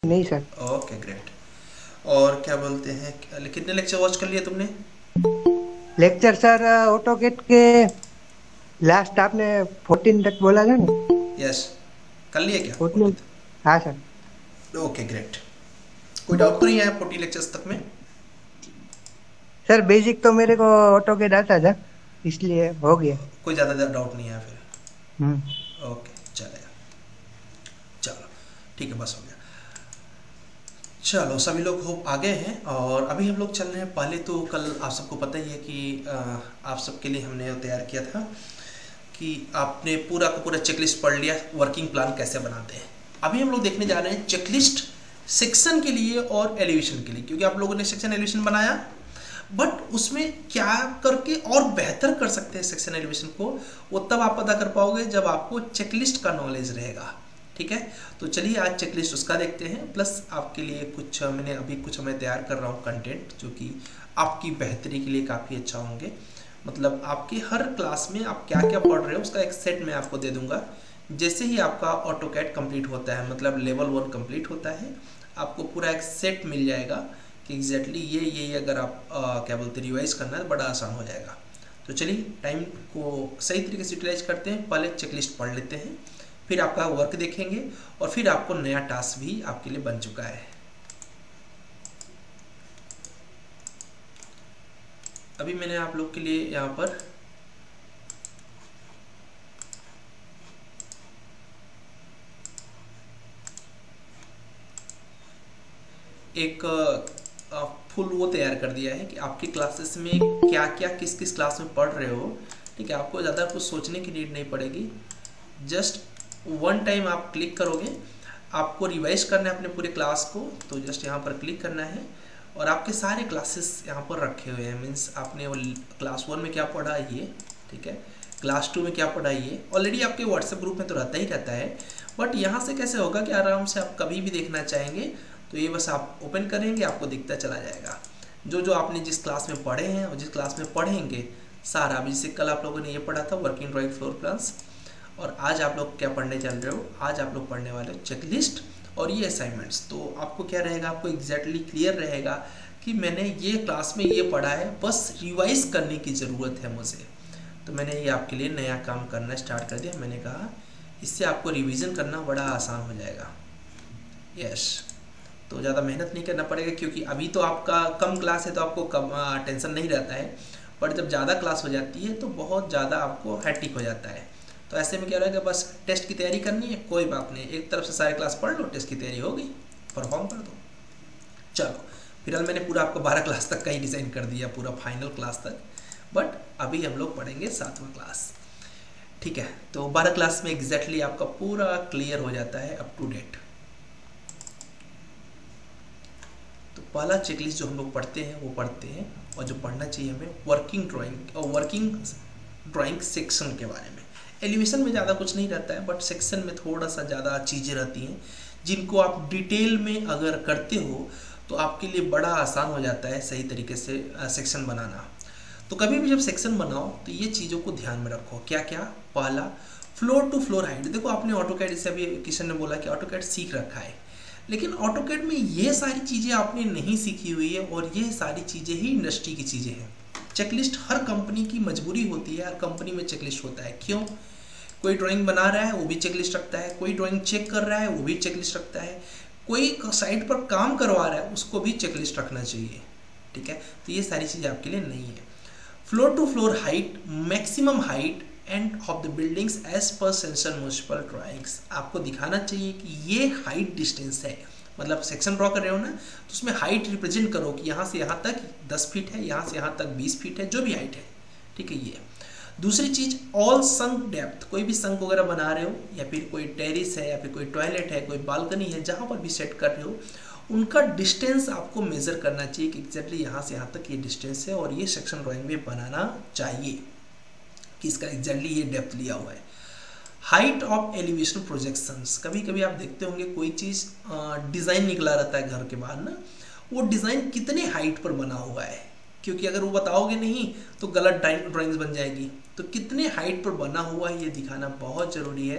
नहीं sir. Okay great. और क्या बोलते हैं, कितने लेक्चर वॉच कर लिए तुमने? लेक्चर सर ऑटोकेट के लास्ट आपने 14 तक बोला था ना। यस, कर लिए क्या 14। 40? हाँ सर। Okay great. कोई डाउट तो नहीं आया 40 लेक्चर्स तक में? सर बेसिक तो मेरे को ऑटोकेट आता था, इसलिए हो गया। कोई ज़्यादा डाउट नहीं आया फिर? हम्म। ओके चलेगा। चलो ठीक है, बस हो गया। चलो सभी लोग होप आ गए हैं और अभी हम लोग चल रहे हैं। पहले तो कल आप सबको पता ही है कि आप सबके लिए हमने तैयार किया था कि आपने पूरा का पूरा चेकलिस्ट पढ़ लिया, वर्किंग प्लान कैसे बनाते हैं। अभी हम लोग देखने जा रहे हैं चेकलिस्ट सेक्शन के लिए और एलिवेशन के लिए, क्योंकि आप लोगों ने सेक्शन एलिवेशन बनाया, बट उसमें क्या करके और बेहतर कर सकते हैं सेक्शन एलिवेशन को, वो तब आप पता कर पाओगे जब आपको चेकलिस्ट का नॉलेज रहेगा। ठीक है, तो चलिए आज चेकलिस्ट उसका देखते हैं, प्लस आपके लिए कुछ मैंने अभी कुछ मैं तैयार कर रहा हूँ कंटेंट जो कि आपकी बेहतरी के लिए काफ़ी अच्छा होंगे। मतलब आपके हर क्लास में आप क्या क्या पढ़ रहे हो उसका एक सेट मैं आपको दे दूंगा। जैसे ही आपका ऑटोकैड कंप्लीट होता है, मतलब लेवल 1 कंप्लीट होता है, आपको पूरा एक सेट मिल जाएगा कि एग्जैक्टली ये अगर आप क्या बोलते हैं रिवाइज करना है तो बड़ा आसान हो जाएगा। तो चलिए टाइम को सही तरीके से यूटिलाइज करते हैं। पहले चेकलिस्ट पढ़ लेते हैं, फिर आपका वर्क देखेंगे और फिर आपको नया टास्क भी आपके लिए बन चुका है। अभी मैंने आप लोग के लिए यहाँ पर एक फुल वो तैयार कर दिया है कि आपकी क्लासेस में क्या क्या किस किस क्लास में पढ़ रहे हो। ठीक है, आपको ज़्यादा कुछ सोचने की नीड नहीं पड़ेगी। जस्ट वन टाइम आप क्लिक करोगे, आपको रिवाइज करना है अपने पूरे क्लास को, तो जस्ट यहाँ पर क्लिक करना है और आपके सारे क्लासेस यहाँ पर रखे हुए हैं। मीन्स आपने वो क्लास 1 में क्या पढ़ा ये, ठीक है, क्लास 2 में क्या पढ़ा ये ऑलरेडी आपके व्हाट्सएप ग्रुप में तो रहता ही रहता है। बट यहाँ से कैसे होगा कि आराम से आप कभी भी देखना चाहेंगे तो ये बस आप ओपन करेंगे, आपको दिखता चला जाएगा जो जो आपने जिस क्लास में पढ़े हैं और जिस क्लास में पढ़ेंगे सारा। अभी जैसे कल आप लोगों ने ये पढ़ा था वर्किंग ड्राइंग फ्लोर प्लान्स, और आज आप लोग क्या पढ़ने चल रहे हो, आज आप लोग पढ़ने वाले हो चेकलिस्ट और ये असाइनमेंट्स। तो आपको क्या रहेगा, आपको एग्जैक्टली क्लियर रहेगा कि मैंने ये क्लास में ये पढ़ा है, बस रिवाइज करने की ज़रूरत है मुझे। तो मैंने ये आपके लिए नया काम करना स्टार्ट कर दिया। मैंने कहा इससे आपको रिवीजन करना बड़ा आसान हो जाएगा। यस, तो ज़्यादा मेहनत नहीं करना पड़ेगा, क्योंकि अभी तो आपका कम क्लास है तो आपको कम टेंशन नहीं रहता है, बट जब ज़्यादा क्लास हो जाती है तो बहुत ज़्यादा आपको हैट्रिक हो जाता है। तो ऐसे में क्या रहेगा, बस टेस्ट की तैयारी करनी है, कोई बात नहीं, एक तरफ से सारे क्लास पढ़ लो, टेस्ट की तैयारी हो गई, परफॉर्म कर दो। चलो फिलहाल मैंने पूरा आपको 12 क्लास तक का ही डिज़ाइन कर दिया, पूरा फाइनल क्लास तक, बट अभी हम लोग पढ़ेंगे 7वां क्लास। ठीक है, तो 12 क्लास में एग्जैक्टली आपका पूरा क्लियर हो जाता है अप टू डेट। तो पहला चेकलिस्ट जो हम लोग पढ़ते हैं वो पढ़ते हैं, और जो पढ़ना चाहिए हमें वर्किंग ड्राइंग सेक्शन के बारे में। एलिवेशन में ज़्यादा कुछ नहीं रहता है, बट सेक्शन में थोड़ा सा ज़्यादा चीज़ें रहती हैं जिनको आप डिटेल में अगर करते हो तो आपके लिए बड़ा आसान हो जाता है सही तरीके से सेक्शन बनाना। तो कभी भी जब सेक्शन बनाओ तो ये चीज़ों को ध्यान में रखो। क्या क्या? पहला, फ्लोर टू फ्लोर हाइट। देखो आपने ऑटोकैड, जैसे अभी किशन ने बोला कि ऑटोकैड सीख रखा है, लेकिन ऑटोकैड में ये सारी चीज़ें आपने नहीं सीखी हुई है, और ये सारी चीज़ें ही इंडस्ट्री की चीज़ें हैं। चेकलिस्ट हर कंपनी की मजबूरी होती है, हर कंपनी में चेकलिस्ट होता है। क्यों? कोई ड्राइंग बना रहा है वो भी चेकलिस्ट रखता है, कोई ड्राइंग चेक कर रहा है वो भी चेकलिस्ट रखता है, कोई साइट पर काम करवा रहा है उसको भी चेकलिस्ट रखना चाहिए। ठीक है, तो ये सारी चीज़ें आपके लिए नहीं है। Floor to floor height, maximum height and of the buildings as per sanction municipal drawings. आपको दिखाना चाहिए कि ये हाइट डिस्टेंस है, मतलब सेक्शन ड्रॉ कर रहे हो ना, तो उसमें हाइट रिप्रेजेंट करो कि यहाँ से यहाँ तक 10 फीट है, यहाँ से यहाँ तक 20 फीट है, जो भी हाइट है। ठीक है, ये दूसरी चीज, ऑल संक डेप्थ। कोई भी संक वगैरह बना रहे हो, या फिर कोई टेरिस है, या फिर कोई टॉयलेट है, कोई बालकनी है, जहाँ पर भी सेट कर रहे हो उनका डिस्टेंस आपको मेजर करना चाहिए कि एग्जैक्टली यहाँ से यहाँ तक ये डिस्टेंस है, और ये सेक्शन ड्राइंग में बनाना चाहिए कि इसका एग्जैक्टली ये डेप्थ लिया हुआ है। Height of elevation projections. कभी कभी आप देखते होंगे कोई चीज़ डिज़ाइन निकला रहता है घर के बाहर ना, वो डिज़ाइन कितने हाइट पर बना हुआ है, क्योंकि अगर वो बताओगे नहीं तो गलत ड्राइंग्स बन जाएगी। तो कितने हाइट पर बना हुआ है ये दिखाना बहुत ज़रूरी है।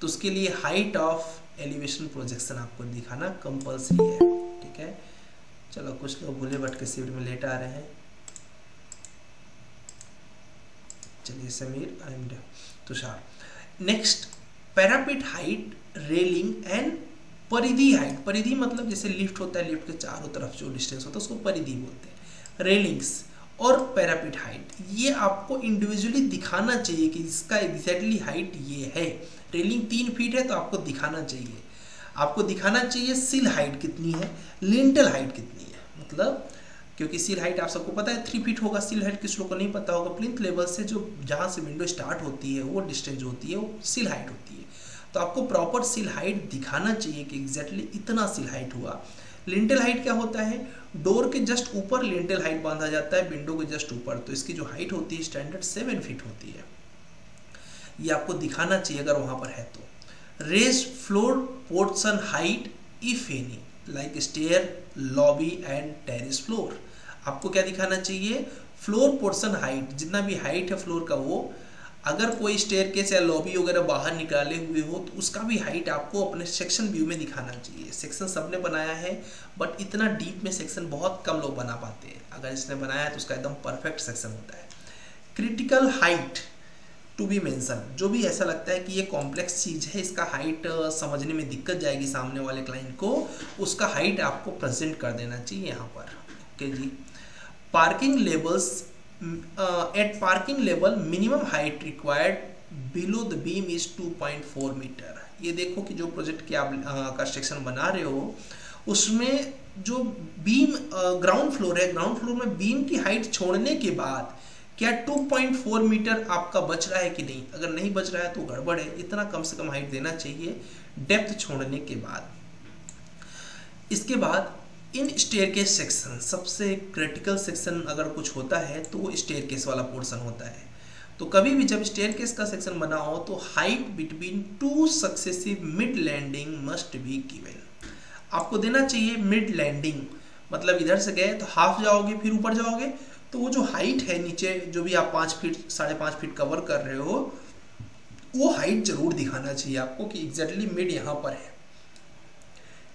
तो उसके लिए हाइट ऑफ एलिवेशन प्रोजेक्शन आपको दिखाना कंपलसरी है, ठीक है। चलो कुछ लोग भूले भटके शिफ्ट में लेट आ रहे हैं। चलिए Sameer and Tushar. Next, parapet height, railing and परिधि हाइट। परिधि मतलब जैसे लिफ्ट होता है, लिफ्ट के चारों तरफ जो डिस्टेंस होता है उसको परिधि बोलते हैं। रेलिंग्स और पैरापेट हाइट, ये आपको इंडिविजुअली दिखाना चाहिए कि इसका एग्जैक्टली हाइट ये है। रेलिंग 3 फीट है तो आपको दिखाना चाहिए, आपको दिखाना चाहिए सिल हाइट कितनी है, लिंटल हाइट कितनी है। मतलब क्योंकि सिल हाइट आप सबको पता है 3 फीट होगा, सिल हाइट किस लोग को नहीं पता होगा। प्लिंथ लेवल से जो जहाँ से विंडो स्टार्ट होती है वो डिस्टेंस जो होती है वो सिल हाइट होती है। तो आपको प्रॉपर सिल हाइट दिखाना चाहिए कि एग्जैक्टली इतना सिल हाइट हुआ। लिंटल हाइट क्या होता है, डोर के जस्ट ऊपर लिंटल हाइट बांधा जाता है, विंडो के जस्ट ऊपर, तो इसकी जो हाइट होती है स्टैंडर्ड 7 फीट होती है। ये आपको दिखाना चाहिए अगर वहाँ पर है तो। Raise floor portion height if any, like stair, lobby and terrace floor. आपको क्या दिखाना चाहिए, फ्लोर पोर्शन हाइट, जितना भी हाइट है फ्लोर का वो, अगर कोई स्टेयरकेस या लॉबी वगैरह बाहर निकाले हुए हो तो उसका भी हाइट आपको अपने सेक्शन व्यू में दिखाना चाहिए। सेक्शन सबने बनाया है बट इतना डीप में सेक्शन बहुत कम लोग बना पाते हैं। अगर इसने बनाया है तो उसका एकदम परफेक्ट सेक्शन होता है। Critical height to be mention, जो भी ऐसा लगता है कि ये कॉम्प्लेक्स चीज़ है, इसका हाइट समझने में दिक्कत जाएगी सामने वाले क्लाइंट को, उसका हाइट आपको प्रेजेंट कर देना चाहिए यहाँ पर। ओके जी। Parking levels, at parking level minimum height required below the beam is 2.4 metre. ये देखो कि जो प्रोजेक्ट की आप कंस्ट्रक्शन बना रहे हो उसमें जो बीम ग्राउंड फ्लोर है, ग्राउंड फ्लोर में बीम की हाइट छोड़ने के बाद क्या 2.4 मीटर आपका बच रहा है कि नहीं। अगर नहीं बच रहा है तो गड़बड़ है, इतना कम से कम हाइट देना चाहिए डेप्थ छोड़ने के बाद। इसके बाद इन स्टेयरकेस सेक्शन, सबसे क्रिटिकल सेक्शन अगर कुछ होता है तो वो स्टेयरकेस वाला पोर्शन होता है। तो कभी भी जब स्टेयरकेस का सेक्शन बना हो तो height between 2 successive mid landing must be given. आपको देना चाहिए मिड लैंडिंग, मतलब इधर से गए तो हाफ जाओगे फिर ऊपर जाओगे, तो वो जो हाइट है नीचे जो भी आप 5 फीट 5.5 फीट कवर कर रहे हो वो हाइट जरूर दिखाना चाहिए आपको कि एग्जैक्टली मिड यहाँ पर है।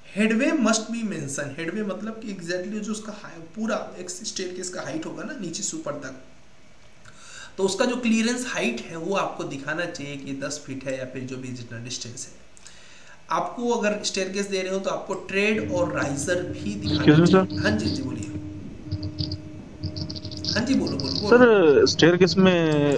Headway must be mention, headway मतलब कि एग्जैक्टली जो उसका पूरा एक स्टेयरकेस का हाइट होगा ना नीचे से ऊपर तक, तो उसका जो क्लियरेंस हाइट है वो आपको दिखाना चाहिए कि 10 फीट है या फिर जो भी जितना डिस्टेंस है। आपको अगर स्टेयरकेस दे रहे हो तो आपको ट्रेड और राइजर भी दिखाना चाहिए। हाँ जी जी बोलिए। हाँ जी बोलो बोलो सर। स्टेयरकेस में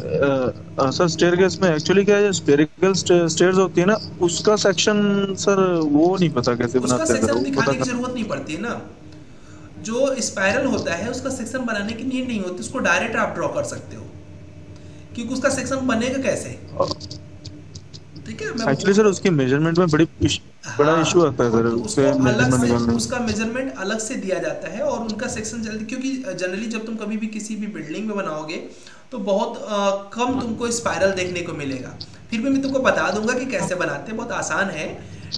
सर स्टेयरकेस में एक्चुअली क्या है, स्फेरिकल स्टेयर्स होती है ना, उसका सेक्शन सर वो नहीं पता कैसे बनाते हैं। उसका सेक्शन दिखाने की जरूरत नहीं पड़ती है ना। जो स्पाइरल होता है उसका सेक्शन बनाने की नीड नहीं होती, उसको डायरेक्ट आप ड्रॉ कर सकते हो क्योंकि उसका सेक्शन बनेगा कैसे। ठीक है, एक्चुअली सर उसकी मेजरमेंट में बड़ा इशू आता है सर। तो उसको अलग से उसका मेजरमेंट अलग से दिया जाता है और उनका सेक्शन जल्दी, क्योंकि जनरली जब तुम कभी भी किसी भी बिल्डिंग में बनाओगे तो बहुत कम तुमको स्पाइरल देखने को मिलेगा। फिर भी मैं तुमको बता दूंगा कि कैसे बनाते हैं, बहुत आसान है।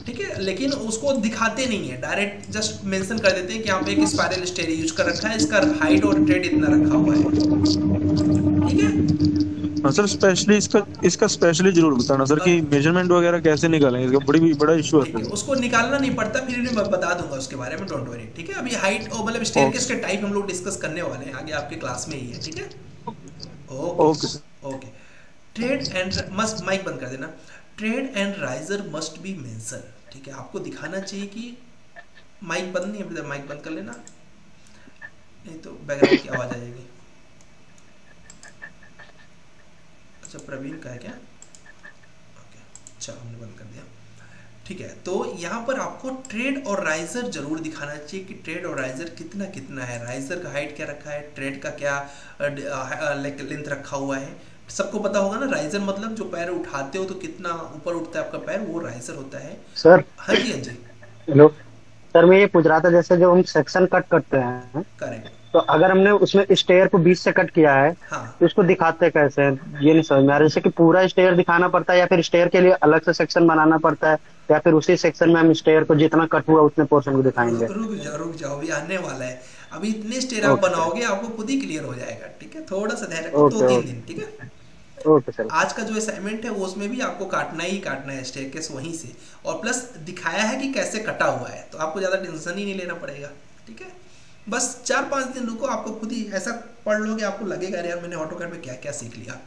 ठीक है, लेकिन उसको दिखाते नहीं है, डायरेक्ट जस्ट मेंशन कर देते हैं कि यहाँ पे एक स्पाइरल स्टेयर यूज कर रखा है, इसका हाइट और ट्रेड इतना रखा हुआ है। ठीक है सर, स्पेशली इसका स्पेशली जरूर बताना सर कि मेजरमेंट वगैरह कैसे निकालेंगे, इसका बड़ा इशू आता है। उसको निकालना नहीं पड़ता, फिर मैं बता दूंगा उसके बारे में, डोंट वरी। ठीक है, अभी हाइट और मतलब स्टेयरकेस के टाइप हम लोग डिस्कस करने वाले हैं आगे आपके क्लास में ही है। ठीक है, okay okay. Tread and must, mic बंद कर देना। Tread and riser must be mention. ठीक है, आपको दिखाना चाहिए कि माइक बंद नहीं है, माइक बंद कर लेना नहीं तो बैकग्राउंड की आवाज आ जाएगी। अच्छा प्रवीण का है क्या? ओके, चलो हमने बंद कर दिया। ठीक है, तो यहाँ पर आपको ट्रेड और राइजर जरूर दिखाना चाहिए कि ट्रेड और राइजर कितना कितना है, राइजर का हाइट क्या रखा है, ट्रेड का क्या लेंथ रखा हुआ है। सबको पता होगा ना, राइजर मतलब जो पैर उठाते हो तो कितना ऊपर उठता है आपका पैर, वो राइजर होता है सर। हाँ जी हाँ जी। हेलो सर, मैं ये पूछ रहा था जैसे जो हम सेक्शन कट करते हैं, करेक्ट, तो अगर हमने उसमें स्टेयर को बीच से कट किया है तो उसको दिखाते कैसे हैं, ये नहीं समझ में आ रहा। जैसे कि पूरा स्टेयर दिखाना पड़ता है या फिर स्टेयर के लिए अलग से सेक्शन बनाना पड़ता है, या फिर उसी सेक्शन में हम स्टेयर को जितना कट हुआ उतने पोर्शन को दिखाएंगे। रुक जाओ अभी आने वाला है। अभी इतने स्टेयर आप बनाओगे आपको खुद ही क्लियर हो जाएगा। ठीक है, थोड़ा सा धैर्य रखो, 2-3 दिन। ठीक है, ओके सर। आज का जो असाइनमेंट है वो उसमें भी आपको काटना ही काटना है स्टेयरकेस वहीं से, और प्लस दिखाया है कि कैसे कटा हुआ है, तो आपको ज़्यादा टेंशन ही नहीं लेना पड़ेगा। ठीक है, बस 4-5 दिन रुको, आपको खुद ही ऐसा पढ़ लोगे, आपको लगेगा यार मैंने ऑटोकैड में क्या क्या सीख लिया।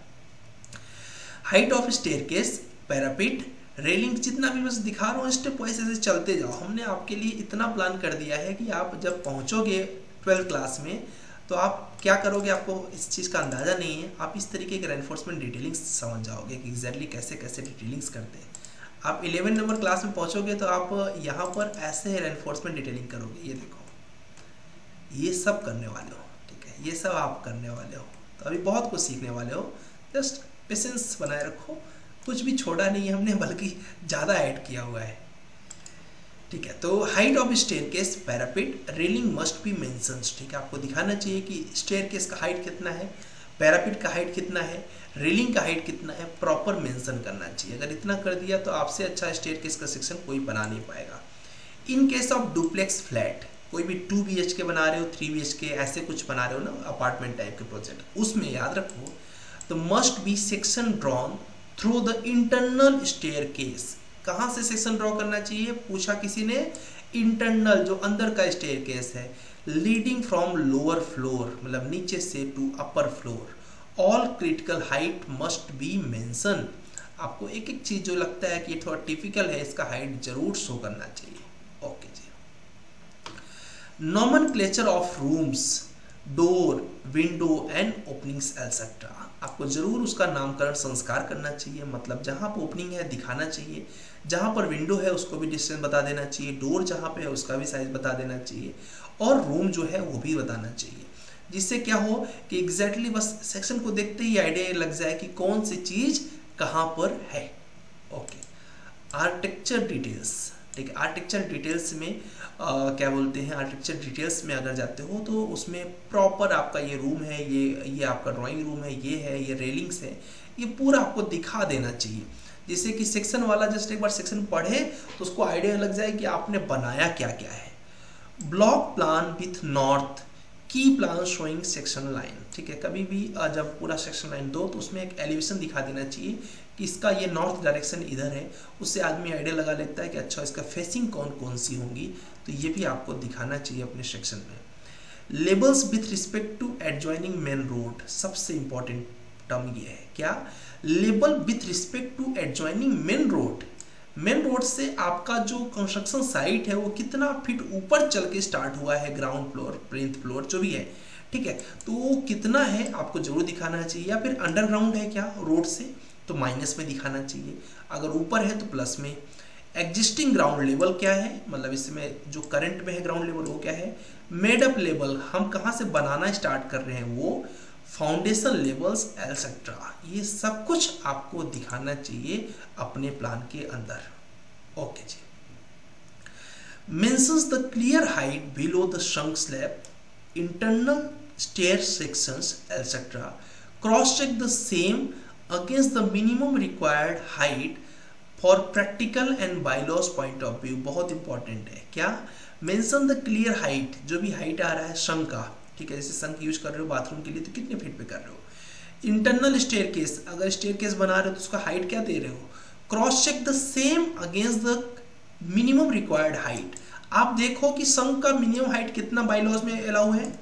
Height of staircase, parapet, railing, जितना भी बस दिखा रहा हूँ स्टेप वाइज ऐसे चलते जाओ। हमने आपके लिए इतना प्लान कर दिया है कि आप जब पहुँचोगे 12th क्लास में तो आप क्या करोगे, आपको इस चीज़ का अंदाज़ा नहीं है, आप इस तरीके के रेनफोर्समेंट डिटेलिंग्स समझ जाओगे कि एग्जैक्टली कैसे कैसे डिटेलिंग्स करते हैं। आप 11 नंबर क्लास में पहुँचोगे तो आप यहाँ पर ऐसे रेनफोर्समेंट डिटेलिंग करोगे, ये देखो, ये सब करने वाले हो। ठीक है, ये सब आप करने वाले हो, तो अभी बहुत कुछ सीखने वाले हो। जस्ट पेशेंस बनाए रखो, कुछ भी छोड़ा नहीं है हमने, बल्कि ज़्यादा ऐड किया हुआ है। ठीक है, तो height of staircase, parapet, railing must be mentioned. ठीक है, आपको दिखाना चाहिए कि स्टेयरकेस का हाइट कितना है, पैरापिट का हाइट कितना है, रेलिंग का हाइट कितना है, प्रॉपर मेंशन करना चाहिए। अगर इतना कर दिया तो आपसे अच्छा स्टेयरकेस का सेक्शन कोई बना नहीं पाएगा। In case of duplex flat, कोई भी 2 BHK बना रहे हो, 3 BHK ऐसे कुछ बना रहे हो ना, अपार्टमेंट टाइप के प्रोजेक्ट, उसमें याद रखो तो must be section drawn through the internal staircase. कहाँ से सेक्शन ड्रॉ करना चाहिए, पूछा किसी ने, इंटरनल जो अंदर का स्टेयरकेस है, लीडिंग फ्रॉम लोअर फ्लोर, मतलब नीचे से to upper floor. All critical height must be mention. आपको एक एक चीज जो लगता है कि ये थोड़ा टिपिकल है, इसका हाइट जरूर शो करना चाहिए। ओके जी। Nomenclature of rooms, door, window and openings etcetera. आपको जरूर उसका नामकरण संस्कार करना चाहिए, मतलब जहाँ पर ओपनिंग है दिखाना चाहिए, जहाँ पर विंडो है उसको भी डिस्टेंस बता देना चाहिए, डोर जहाँ पे है उसका भी साइज बता देना चाहिए, और रूम जो है वो भी बताना चाहिए, जिससे क्या हो कि एग्जैक्टली बस सेक्शन को देखते ही आइडिया लग जाए कि कौन सी चीज कहाँ पर है। Okay, architecture details. ठीक है, आर्किटेक्चर डिटेल्स में क्या बोलते हैं, आर्किटेक्चर डिटेल्स में अगर जाते हो तो उसमें प्रॉपर आपका ये रूम है, ये आपका ड्राइंग रूम है, ये रेलिंग्स है, ये पूरा आपको दिखा देना चाहिए, जिससे कि सेक्शन वाला जस्ट एक बार सेक्शन पढ़े तो उसको आइडिया लग जाए कि आपने बनाया क्या क्या है। ब्लॉक प्लान विथ नॉर्थ की प्लान शोइंग सेक्शन लाइन। ठीक है, कभी भी जब पूरा सेक्शन लाइन दो तो उसमें एक एलिवेशन दिखा देना चाहिए कि इसका ये नॉर्थ डायरेक्शन इधर है, उससे आदमी आइडिया लगा लेता है कि अच्छा इसका फेसिंग कौन कौन सी होंगी, तो ये भी आपको दिखाना चाहिए अपने सेक्शन में। Labels with respect to adjoining main road, सबसे इंपॉर्टेंट टर्म ये है, क्या, label with respect to adjoining main road. Main road से आपका जो कंस्ट्रक्शन साइट है वो कितना फीट ऊपर चल के स्टार्ट हुआ है, ग्राउंड फ्लोर, प्लिंथ फ्लोर जो भी है, ठीक है, तो वो कितना है आपको जरूर दिखाना चाहिए। या फिर अंडरग्राउंड है क्या रोड से, तो माइनस में दिखाना चाहिए, अगर ऊपर है तो प्लस में। एग्जिस्टिंग ग्राउंड लेवल क्या है, मतलब इसमें जो करंट में है ग्राउंड लेवल वो क्या है। मेड अप लेवल, हम कहाँ से बनाना स्टार्ट कर रहे हैं वो, फाउंडेशन लेवल्स एटसेट्रा, ये सब कुछ आपको दिखाना चाहिए अपने प्लान के अंदर। ओके जी। Mentions the clear height below the sunk slab, internal stair sections etcetera, cross check the same against the minimum required height for practical and bylaws point of view. बहुत इंपॉर्टेंट है क्या, mention the clear height, जो भी height आ रहा है शंक का, ठीक है, जैसे संक यूज कर रहे हो बाथरूम के लिए तो कितने फीट पे कर रहे हो। इंटरनल स्टेयरकेस, अगर स्टेयरकेस बना रहे हो तो उसका हाइट क्या दे रहे हो। Cross check the same against the minimum required height, आप देखो कि संक का मिनिमम हाइट कितना बायलॉज में अलाउ है,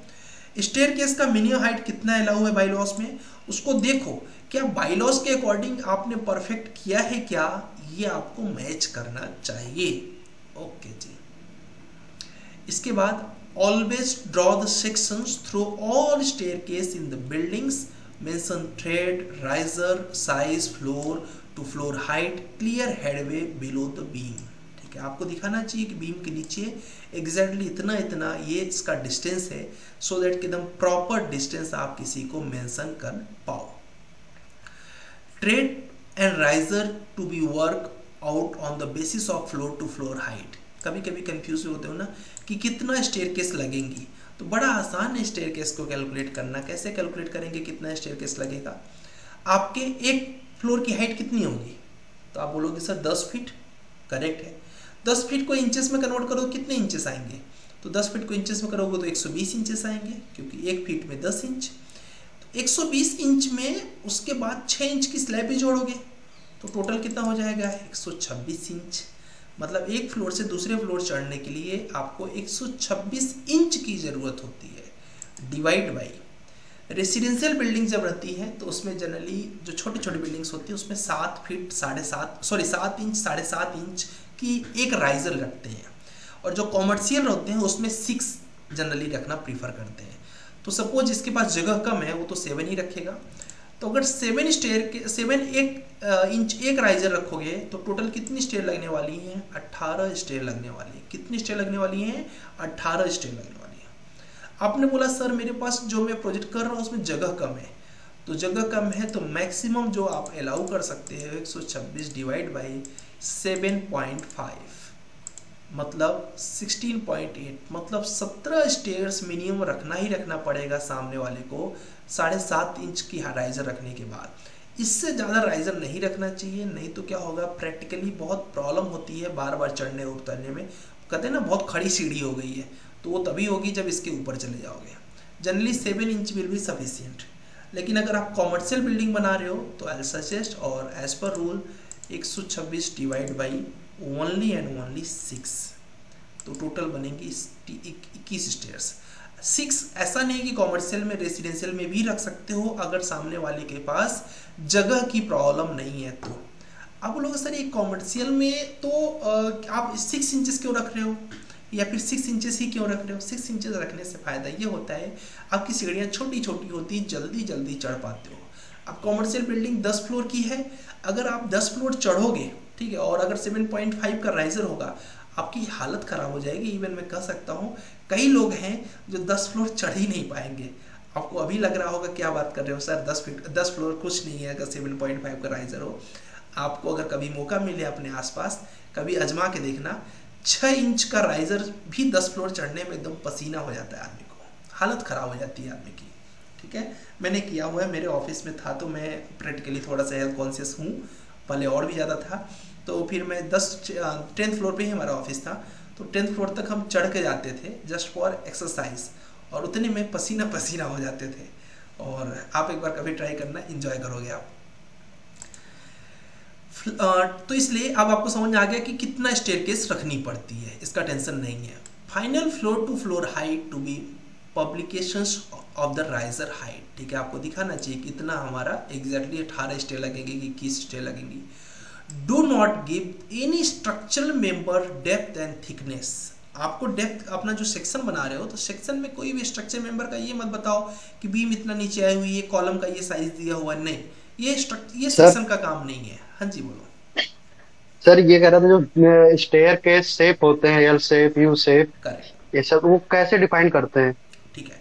स्टेयरकेस का मिनिमम हाइट कितना अलाउ है बायलॉज में, उसको देखो क्या बायलॉज के अकॉर्डिंग आपने परफेक्ट किया है क्या, ये आपको मैच करना चाहिए। ओके जी। इसके बाद always draw the sections through all staircase in the buildings, mention thread, riser, size, floor to floor height, clear headway below the beam। ठीक है, आपको दिखाना चाहिए कि बीम के नीचे एग्जैक्टली इतना इतना ये इसका डिस्टेंस है, सो दैट कि एकदम प्रॉपर डिस्टेंस आप किसी को मेंशन कर पाओ। Tread and riser to be work out on the basis of floor to floor height. कभी कभी कंफ्यूज होते हो ना कि कितना स्टेयरकेस लगेंगी, तो बड़ा आसान है स्टेयरकेस को कैलकुलेट करना। कैसे कैलकुलेट करेंगे कितना स्टेयरकेस लगेगा, आपके एक फ्लोर की हाइट कितनी होगी, तो आप बोलोगे सर 10 फीट, करेक्ट है। 10 फीट को इंचेस में कन्वर्ट करो कितने इंचेस आएंगे, तो 10 फीट को इंचेस में करोगे तो 120 इंचेस आएंगे, क्योंकि 1 फीट में 10 इंच। तो 120 इंच में उसके बाद 6 इंच की स्लैब भी जोड़ोगे तो टोटल कितना हो जाएगा 126 इंच। मतलब एक फ्लोर से दूसरे फ्लोर चढ़ने के लिए आपको 126 इंच की ज़रूरत होती है, डिवाइड बाई। रेसिडेंशियल बिल्डिंग जब रहती है तो उसमें जनरली जो छोटी छोटी बिल्डिंग्स होती है उसमें 7 फीट 7 इंच 7.5 इंच की एक राइजर रखते हैं, और जो कॉमर्शियल होते हैं उसमें 6 जनरली रखना प्रीफर करते हैं। तो सपोज जिसके पास जगह कम है वो तो 7 ही रखेगा। तो अगर 7 इंच एक राइजर रखोगे तो टोटल कितनी स्टेयर लगने वाली हैं 18 स्टेयर लगने वाली है। कितनी स्टेयर लगने वाली हैं 18 स्टेयर लगने वाली है। आपने बोला सर मेरे पास जो मैं प्रोजेक्ट कर रहा हूँ उसमें जगह कम है, तो जगह कम है तो मैक्सिमम जो आप अलाउ कर सकते हैं 126 डिवाइड बाई 7.5 मतलब 16.8 मतलब 17 स्टेयर्स मिनिमम रखना ही रखना पड़ेगा सामने वाले को 7.5 इंच की राइजर रखने के बाद। इससे ज़्यादा राइजर नहीं रखना चाहिए, नहीं तो क्या होगा प्रैक्टिकली बहुत प्रॉब्लम होती है बार बार चढ़ने और उतरने में। कहते हैं ना बहुत खड़ी सीढ़ी हो गई है, तो वो तभी होगी जब इसके ऊपर चले जाओगे। Generally 7 inch will be sufficient. लेकिन अगर आप कॉमर्शियल बिल्डिंग बना रहे हो तो आई सजेस्ट और as per rule 126 divide by only and only 6, तो टोटल बनेंगी 21 स्टेयर्स। 6 ऐसा नहीं कि कॉमर्शियल में रेसिडेंशियल में भी रख सकते हो अगर सामने वाले के पास जगह की प्रॉब्लम नहीं है तो। अब बोलोगे सर ये कॉमर्शियल में तो आप 6 इंचेस क्यों रख रहे हो या फिर 6 इंचेस ही क्यों रख रहे हो। 6 इंचेस रखने से फ़ायदा ये होता है आपकी सीढ़ियाँ छोटी छोटी होती जल्दी जल्दी चढ़ पाते हो। अब कॉमर्शियल बिल्डिंग 10 फ्लोर की है, अगर आप 10 फ्लोर चढ़ोगे ठीक है, और अगर 7.5 का राइजर होगा आपकी हालत ख़राब हो जाएगी। इवन मैं कह सकता हूँ कई लोग हैं जो 10 फ्लोर चढ़ ही नहीं पाएंगे। आपको अभी लग रहा होगा क्या बात कर रहे हो सर 10 फ्लोर कुछ नहीं है अगर 7.5 का राइजर हो। आपको अगर कभी मौका मिले अपने आसपास कभी आजमा के देखना, 6 इंच का राइजर भी 10 फ्लोर चढ़ने में एकदम पसीना हो जाता है आदमी को, हालत ख़राब हो जाती है आदमी की। ठीक है, मैंने किया हुआ है, मेरे ऑफिस में था तो मैं प्रैक्टिकली थोड़ा सा हेल्थ कॉन्शियस हूँ, पहले और भी ज़्यादा था। तो फिर मैं 10th फ्लोर पे ही हमारा ऑफिस था, तो 10th फ्लोर तक हम चढ़ के जाते थे जस्ट फॉर एक्सरसाइज, और उतने में पसीना पसीना हो जाते थे। और आप एक बार कभी ट्राई करना, एंजॉय करोगे आप। तो इसलिए अब आपको समझ में आ गया कि कितना स्टेयरकेस रखनी पड़ती है, इसका टेंशन नहीं है। Final floor to floor height to be publications of the riser height. ठीक है, आपको दिखाना चाहिए कि इतना हमारा एग्जैक्टली 18 स्टेयर लगेंगे कि 21 स्टेयर लगेंगी। Do not give any structural member depth and thickness. आपको डेप्थ अपना जो सेक्शन बना रहे हो तो सेक्शन में कोई भी स्ट्रक्चर मेंबर का ये मत बताओ कि बीम इतना नीचे आई हुई है, कॉलम का ये साइज दिया हुआ है, नहीं, ये सेक्शन का काम नहीं है। हाँ जी बोलो सर। ये कह रहा था जो स्टेयर के शेप होते हैं, एल शेप, यू शेप, ये सब वो कैसे डिफाइन करते हैं। ठीक है,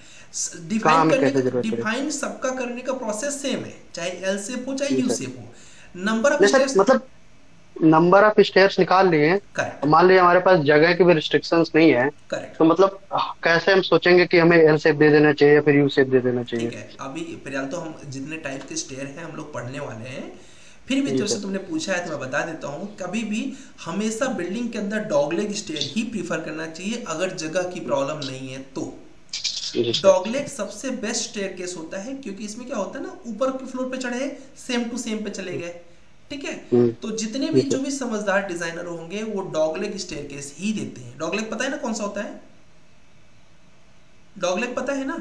डिफाइन सबका करने का प्रोसेस सेम है, चाहे एल शेप हो चाहे यू शेप हो। नंबर ऑफ स्टेयर्स मतलब नंबर ऑफ स्टेयर्स निकाल लिए हैं, मान लीजिए हमारे पास जगह की भी रिस्ट्रिक्शंस नहीं है, तो मतलब कैसे हम सोचेंगे कि हमें एल शेप दे देना चाहिए या फिर यू शेप दे देना चाहिए। ठीक है, अभी फिलहाल तो हम जितने टाइप के स्टेयर हैं हम लोग पढ़ने वाले हैं, फिर भी जैसे तुमने पूछा है तो मैं बता देता हूँ। कभी भी हमेशा बिल्डिंग के अंदर डॉगलेग स्टेयर ही प्रीफर करना चाहिए अगर जगह की प्रॉब्लम नहीं है तो। डॉगलेग सबसे बेस्ट स्टेयरकेस होता है क्योंकि इसमें क्या होता है ना, ऊपर के फ्लोर पे चढ़े सेम टू सेम पे चले गए। ठीक है, तो जितने भी जो भी समझदार डिजाइनर होंगे वो डॉगलेग स्टेयरकेस ही देते हैं। डॉगलेग पता है ना कौन सा होता है, डॉगलेग पता है ना,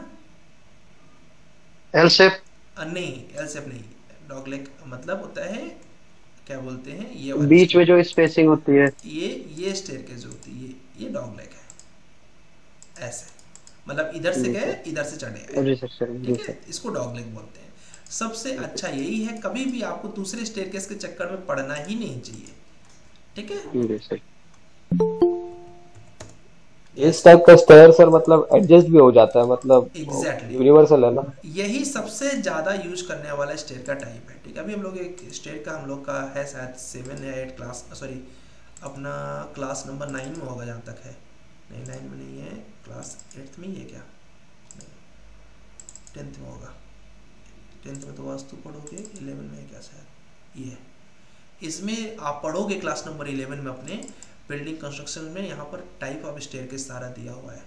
एल शेप नहीं, एल शेप नहीं, डॉगलेग मतलब होता है क्या बोलते हैं, ये बीच में जो स्पेसिंग होती है, ये स्टेयरकेस जो होती है ये डॉगलेग है। ऐसे मतलब इधर से गए इधर से चढ़े गए, ठीक है, इसको डॉगलेग बोलते हैं। सबसे अच्छा यही है, कभी भी आपको दूसरे स्टेयरकेस के चक्कर में पड़ना ही नहीं चाहिए। ठीक है, इस टाइप का स्टेयर सर मतलब एडजस्ट भी हो जाता है, मतलब एग्जैक्टली यूनिवर्सल है ना, यही सबसे ज्यादा यूज करने वाला स्टेयर का टाइप है। ठीक है, अभी हम लोग एक स्टेयर का हम लोग का है शायद 7 या 8 क्लास, सॉरी अपना क्लास नंबर 9 में होगा जहाँ तक है, नहीं 9 में नहीं है, क्लास 8 में ही है क्या, 10th में होगा, 10th में तो वास्तु पढ़ोगे, 11 में है क्या शायद, ये इसमें आप पढ़ोगे क्लास नंबर 11 में अपने बिल्डिंग कंस्ट्रक्शन में, यहाँ पर टाइप ऑफ स्टेयर के सारा दिया हुआ है।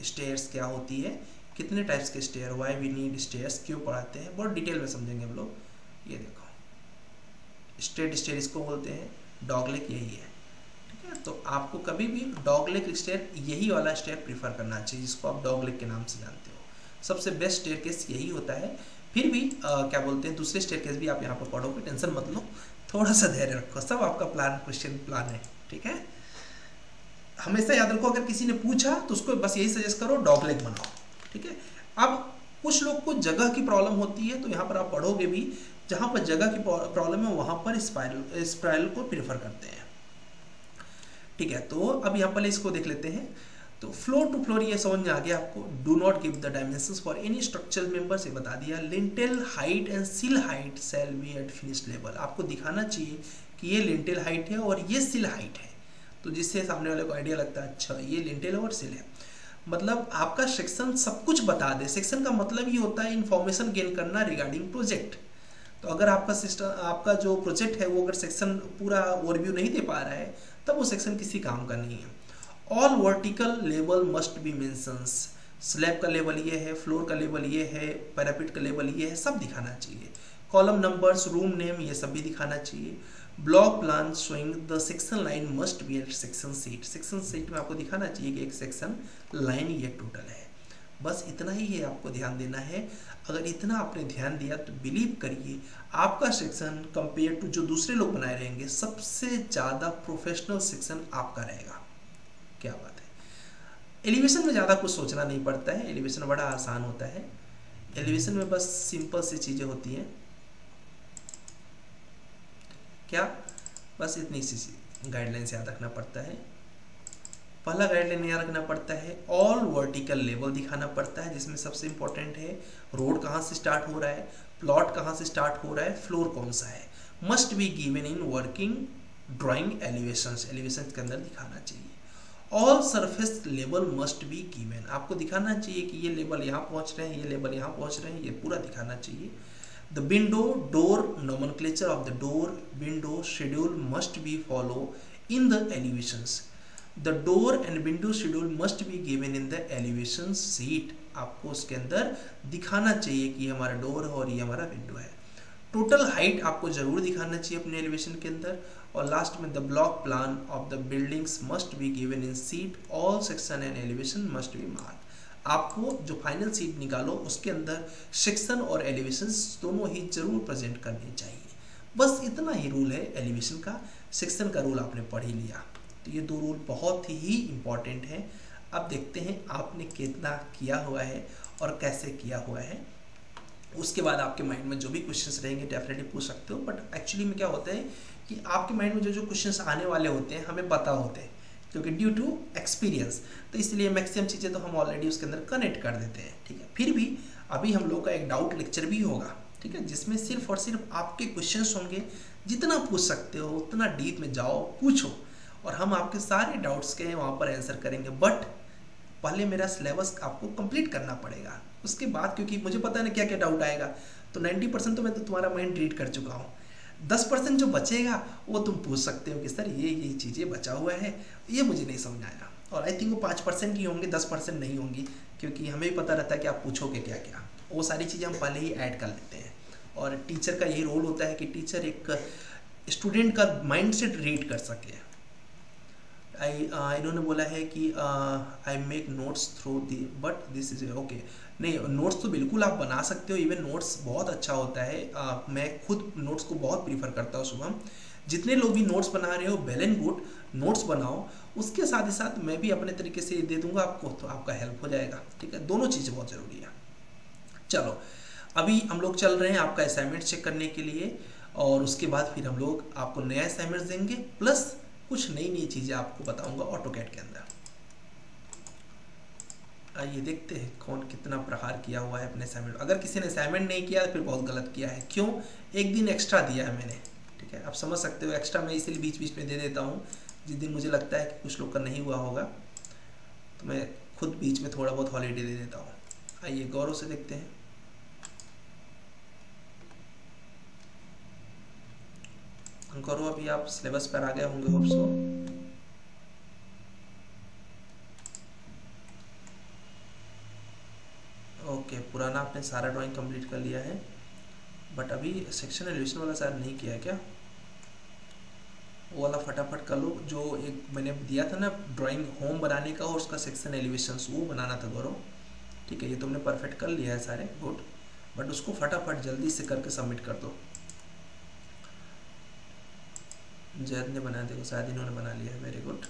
स्टेयर्स क्या होती है, कितने टाइप्स के stair, why we need stairs, क्यों पढ़ाते हैं, बहुत डिटेल में समझेंगे हम लोग। ये देखो स्ट्रेट स्टेयर इसको बोलते हैं, डॉगलेग यही है, ठीक है। तो आपको कभी भी डॉगलेग स्टेयर यही वाला स्टेयर प्रीफर करना चाहिए, जिसको आप डॉगलेग के नाम से जानते हो। सबसे बेस्ट स्टेयर केस यही होता है। फिर भी क्या बोलते हैं, दूसरे स्टेयर केस भी आप यहाँ पर पढ़ोगे, टेंशन मत लो, थोड़ा सा धैर्य रखो, सब आपका प्लान क्वेश्चन प्लान है, ठीक है। हमेशा याद रखो, अगर किसी ने पूछा तो उसको बस यही सजेस्ट करो डॉगलेग बनाओ, ठीक है। अब कुछ लोग को जगह की प्रॉब्लम होती है, तो यहाँ पर आप पढ़ोगे भी, जहाँ पर जगह की प्रॉब्लम है वहाँ पर स्पाइरल को प्रीफर करते हैं, ठीक है। तो अब यहाँ पर इसको देख लेते हैं। तो फ्लोर टू फ्लोर ये समझ में आ गया आपको। Do not give the dimensions for any structural members, ये बता दिया। Lintel height and sill height shall be at finished level, आपको दिखाना चाहिए कि ये लिंटेल हाइट है और ये सिल हाइट है, तो जिससे सामने वाले को आइडिया लगता है अच्छा ये लिंटेल और सिल है। मतलब आपका सेक्शन सब कुछ बता दे। सेक्शन का मतलब ये होता है इन्फॉर्मेशन गेन करना रिगार्डिंग प्रोजेक्ट। तो अगर आपका सिस्टम, आपका जो प्रोजेक्ट है वो अगर सेक्शन पूरा ओवरव्यू नहीं दे पा रहा है, तब वो सेक्शन किसी काम का नहीं है। All vertical level must be mentions, slab का लेवल ये है, फ्लोर का लेवल ये है, पैरापिट का लेवल ये है, सब दिखाना चाहिए। कॉलम नंबर्स, रूम नेम, ये सब भी दिखाना चाहिए। Block plan showing the section line must be at section sheet, section sheet में आपको दिखाना चाहिए कि एक सेक्शन लाइन ये टोटल है। बस इतना ही है आपको ध्यान देना है। अगर इतना आपने ध्यान दिया तो बिलीव करिए आपका सेक्शन कंपेयर टू जो दूसरे लोग बनाए रहेंगे, सबसे ज़्यादा प्रोफेशनल सेक्शन आपका रहेगा। क्या बात है। एलिवेशन में ज़्यादा कुछ सोचना नहीं पड़ता है, एलिवेशन बड़ा आसान होता है। एलिवेशन में बस सिंपल सी चीज़ें होती हैं, क्या, बस इतनी सी गाइडलाइंस याद रखना पड़ता है। पहला गाइडलाइन याद रखना पड़ता है, ऑल वर्टिकल लेवल दिखाना पड़ता है, जिसमें सबसे इंपॉर्टेंट है रोड कहाँ से स्टार्ट हो रहा है, प्लॉट कहाँ से स्टार्ट हो रहा है, फ्लोर कौन सा है। Must be given in working drawing elevations, elevations के अंदर दिखाना चाहिए। All surface level must be given, आपको दिखाना चाहिए कि ये लेवल यहाँ पहुँच रहे हैं, ये लेवल यहाँ पहुँच रहे हैं, ये पूरा दिखाना चाहिए। The window door nomenclature of the door window schedule must be follow in the elevations. The door and window schedule must be given in the elevation sheet. आपको उसके अंदर दिखाना चाहिए कि ये हमारा डोर है और ये हमारा विंडो है। टोटल हाइट आपको जरूर दिखाना चाहिए अपने एलिवेशन के अंदर। और लास्ट में the block plan of the buildings must be given in seat, all section and elevation must be mark. आपको जो फाइनल सीट निकालो उसके अंदर सेक्शन और एलिवेशंस दोनों ही जरूर प्रेजेंट करने चाहिए। बस इतना ही रूल है एलिवेशन का। सेक्शन का रूल आपने पढ़ ही लिया, तो ये दो रूल बहुत ही इम्पॉर्टेंट हैं। अब देखते हैं आपने कितना किया हुआ है और कैसे किया हुआ है। उसके बाद आपके माइंड में जो भी क्वेश्चंस रहेंगे डेफिनेटली पूछ सकते हो। बट एक्चुअली में क्या होता है कि आपके माइंड में जो क्वेश्चंस आने वाले होते हैं हमें पता होते हैं, क्योंकि ड्यू टू एक्सपीरियंस, तो इसलिए मैक्सिमम चीज़ें तो हम ऑलरेडी उसके अंदर कनेक्ट कर देते हैं, ठीक है। फिर भी अभी हम लोग का एक डाउट लेक्चर भी होगा, ठीक है, जिसमें सिर्फ और सिर्फ आपके क्वेश्चंस होंगे। जितना पूछ सकते हो उतना डीप में जाओ, पूछो, और हम आपके सारे डाउट्स के वहाँ पर आंसर करेंगे। बट पहले मेरा सिलेबस आपको कंप्लीट करना पड़ेगा, उसके बाद, क्योंकि मुझे पता है ना क्या क्या डाउट आएगा। तो 90% तो मैं तो तुम्हारा माइंड रीड कर चुका हूँ। 10% जो बचेगा वो तुम पूछ सकते हो कि सर ये चीज़ें बचा हुआ है, ये मुझे नहीं समझ आया। और आई थिंक वो 5% ही होंगे, 10% नहीं होंगी, क्योंकि हमें भी पता रहता है कि आप पूछोगे क्या क्या। वो सारी चीज़ें हम पहले ही ऐड कर लेते हैं। और टीचर का यही रोल होता है कि टीचर एक स्टूडेंट का माइंडसेट रीड कर सके। इन्होंने बोला है कि I make notes through the, but this is okay. नहीं, नोट्स तो बिल्कुल आप बना सकते हो, इवन नोट्स बहुत अच्छा होता है। मैं खुद नोट्स को बहुत प्रीफर करता हूँ। शुभम, जितने लोग भी नोट्स बना रहे हो वेल एंड गुड, नोट्स बनाओ। उसके साथ ही साथ मैं भी अपने तरीके से दे दूंगा आपको, तो आपका हेल्प हो जाएगा, ठीक है। दोनों चीज़ें बहुत ज़रूरी है। चलो, अभी हम लोग चल रहे हैं आपका असाइनमेंट चेक करने के लिए, और उसके बाद फिर हम लोग आपको नया असाइनमेंट देंगे, प्लस कुछ नई चीज़ें आपको बताऊंगा ऑटोकैड के अंदर। आइए देखते हैं कौन कितना प्रहार किया हुआ है अपने असाइनमेंट। अगर किसी ने असाइनमेंट नहीं किया तो फिर बहुत गलत किया है। क्यों? एक दिन एक्स्ट्रा दिया है मैंने, ठीक है, आप समझ सकते हो। एक्स्ट्रा मैं इसलिए बीच बीच में दे देता हूँ, जिस दिन मुझे लगता है कि कुछ लोग का नहीं हुआ होगा तो मैं खुद बीच में थोड़ा बहुत हॉलीडे दे देता हूँ। आइए गौरव से देखते हैं। गौरव, अभी आप सिलेबस पर आ गए होंगे होप सो। आपने सारा ड्राइंग कंप्लीट कर लिया है, बट अभी सेक्शन एलिवेशन वाला शायद नहीं किया है क्या? वो वाला फटाफट कर लो, जो एक मैंने दिया था ना ड्राइंग होम बनाने का और उसका सेक्शन एलिवेशंस, वो बनाना था गौरव। ठीक है, ये तुमने परफेक्ट कर लिया है सारे, गुड, बट उसको फटाफट जल्दी से करके सबमिट कर दो। जैद ने बनाया, देखो शायद इन्होंने बना लिया है, वेरी गुड।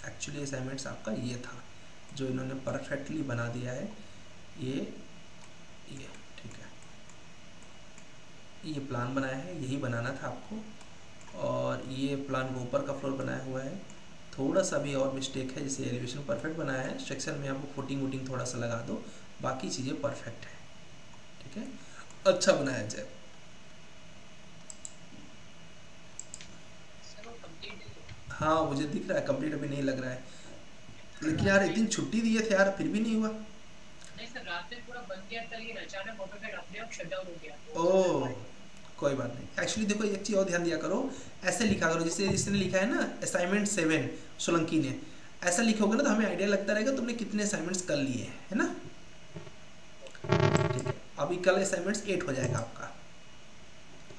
एक्चुअली असाइनमेंट्स आपका ये था जो इन्होंने परफेक्टली बना दिया है, ये ठीक है, ये प्लान बनाया है, यही बनाना था आपको, और ये प्लान को ऊपर का फ्लोर बनाया हुआ है। थोड़ा सा भी और मिस्टेक है, जैसे एलिवेशन परफेक्ट बनाया है, सेक्शन में आपको फुटिंग वुटिंग थोड़ा सा लगा दो, बाकी चीज़ें परफेक्ट है। ठीक है, अच्छा बनाया जाए। हाँ मुझे दिख रहा है कंप्लीट अभी नहीं लग रहा है, लेकिन यार एक दिन छुट्टी दिए थे यार, फिर भी नहीं हुआ। नहीं सर, रात में पूरा बंद किया था, लेकिन अचानक ऑटोकैड अपने आप शट डाउन हो गया। ओह कोई बात नहीं। एक्चुअली देखो एक चीज़ और ध्यान दिया करो, ऐसे लिखा करो, जैसे इसने लिखा है ना असाइनमेंट 7 सोलंकी ने, ऐसा लिखोगे ना तो हमें आइडिया लगता रहेगा तुमने कितने असाइनमेंट्स कर लिए हैं, है ना। ठीक है, अभी कल असाइनमेंट्स 8 हो जाएगा आपका,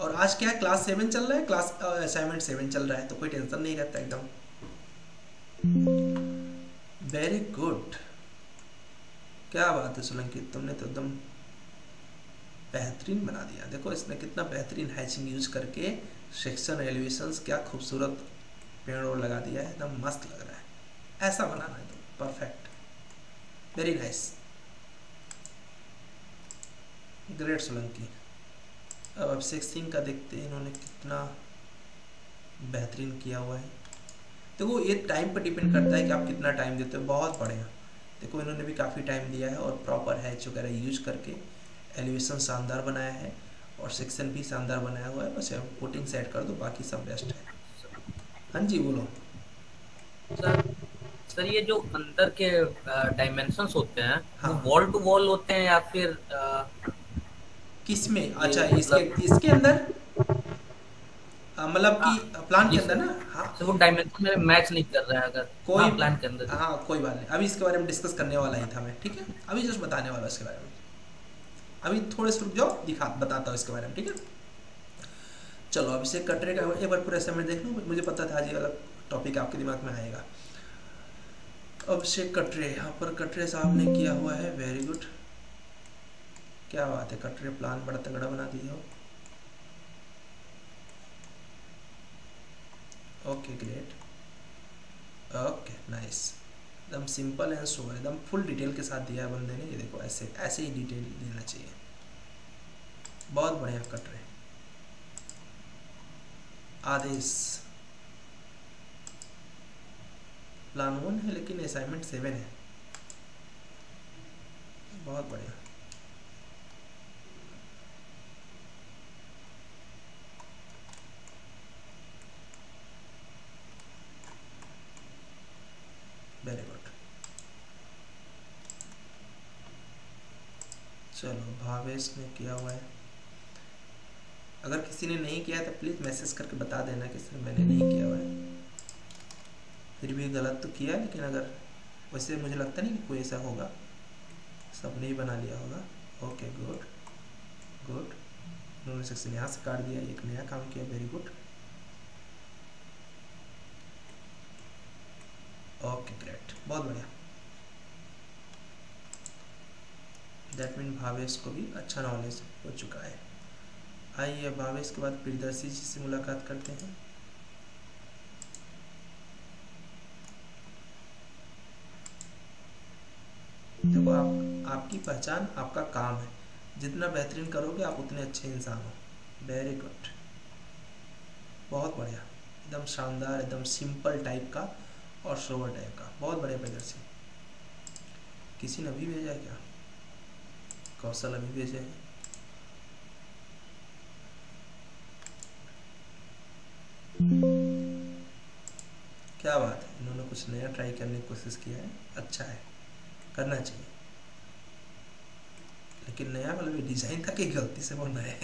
और आज क्या है, क्लास 7 चल रहा है, क्लास असाइनमेंट 7 चल रहा है, तो कोई टेंशन नहीं रहता एकदम। वेरी गुड, क्या बात है सोलंकी, तुमने तो एकदम बेहतरीन बना दिया। देखो इसने कितना बेहतरीन हैचिंग यूज करके सेक्शन एलिवेशंस, क्या खूबसूरत पेड़ और लगा दिया है, एकदम मस्त लग रहा है। ऐसा बनाना है तो perfect, very nice, great Solanki. अब सेक्सिंग का देखते हैं इन्होंने कितना बेहतरीन किया हुआ है। देखो ये टाइम पर डिपेंड करता है कि आप कितना टाइम देते हो, बहुत बढ़िया। देखो इन्होंने भी काफ़ी टाइम दिया है और प्रॉपर हैच वगैरह यूज करके एलिवेशन शानदार बनाया है और सेक्शन भी शानदार बनाया हुआ है। बस पुटिंग सेट कर दो, बाकी सब बेस्ट है। हाँ जी बोलो सर ये जो अंदर के डायमेंशंस होते हैं, हाँ। वो वॉल टू वॉल होते हैं या फिर किसमें? अच्छा इसके अंदर मतलब कि प्लान के अंदर ना, हाँ तो वो डायमेंशन में मैच नहीं कर रहा है अगर कोई प्लान के अंदर। हाँ कोई बात नहीं, अभी इसके बारे में डिस्कस करने वाला ही था मैं। ठीक है, अभी जस्ट बताने वाला इसके बारे में, अभी थोड़े से रुक जाओ, बताता हूँ इसके बारे में। ठीक है, चलो अब इसे कटरे का एक बार पूरा असाइनमेंट देख लो, मुझे पता था आज ये वाला टॉपिक आपके दिमाग में आएगा। अब से कटरे, यहाँ पर कटरे साहब ने किया हुआ है, वेरी गुड, क्या बात है, कटरे प्लान बड़ा तगड़ा बना दिया हो। ओके ग्रेट, ओके नाइस, एकदम सिंपल एंड सोबर, एकदम फुल डिटेल के साथ दिया है बंदे ने। ये देखो ऐसे ऐसे ही डिटेल देना चाहिए, बहुत बढ़िया कट रहे। आदेश प्लान 1 है लेकिन असाइनमेंट 7 है, बहुत बढ़िया। वेरी गुड, चलो भावेश ने किया हुआ है। अगर किसी ने नहीं किया है तो प्लीज़ मैसेज करके बता देना कि सर मैंने नहीं किया हुआ है। फिर भी गलत तो किया है, लेकिन अगर वैसे मुझे लगता नहीं कि कोई ऐसा होगा, सबने ही बना लिया होगा। ओके गुड गुड, उन्होंने सेक्शन यहाँ से काट दिया, एक नया काम किया, वेरी गुड। ओके ग्रेट, बहुत बढ़िया। दैट मीन भावेश को भी अच्छा नॉलेज हो चुका है। आइए भावेश के बाद प्रियदर्शी जी से मुलाकात करते हैं। देखो आपकी पहचान आपका काम है, जितना बेहतरीन करोगे आप उतने अच्छे इंसान हो। वेरी गुड, बहुत बढ़िया, एकदम शानदार, एकदम सिंपल टाइप का और सोवर टाइप का, बहुत बढ़िया प्रदर्शन। किसी ने अभी भेजा है क्या? कौशल अभी भेजे हैं। क्या बात है, इन्होंने कुछ नया ट्राई करने की कोशिश किया है, अच्छा है, करना चाहिए। लेकिन नया मतलब डिजाइन था कि गलती से बना है।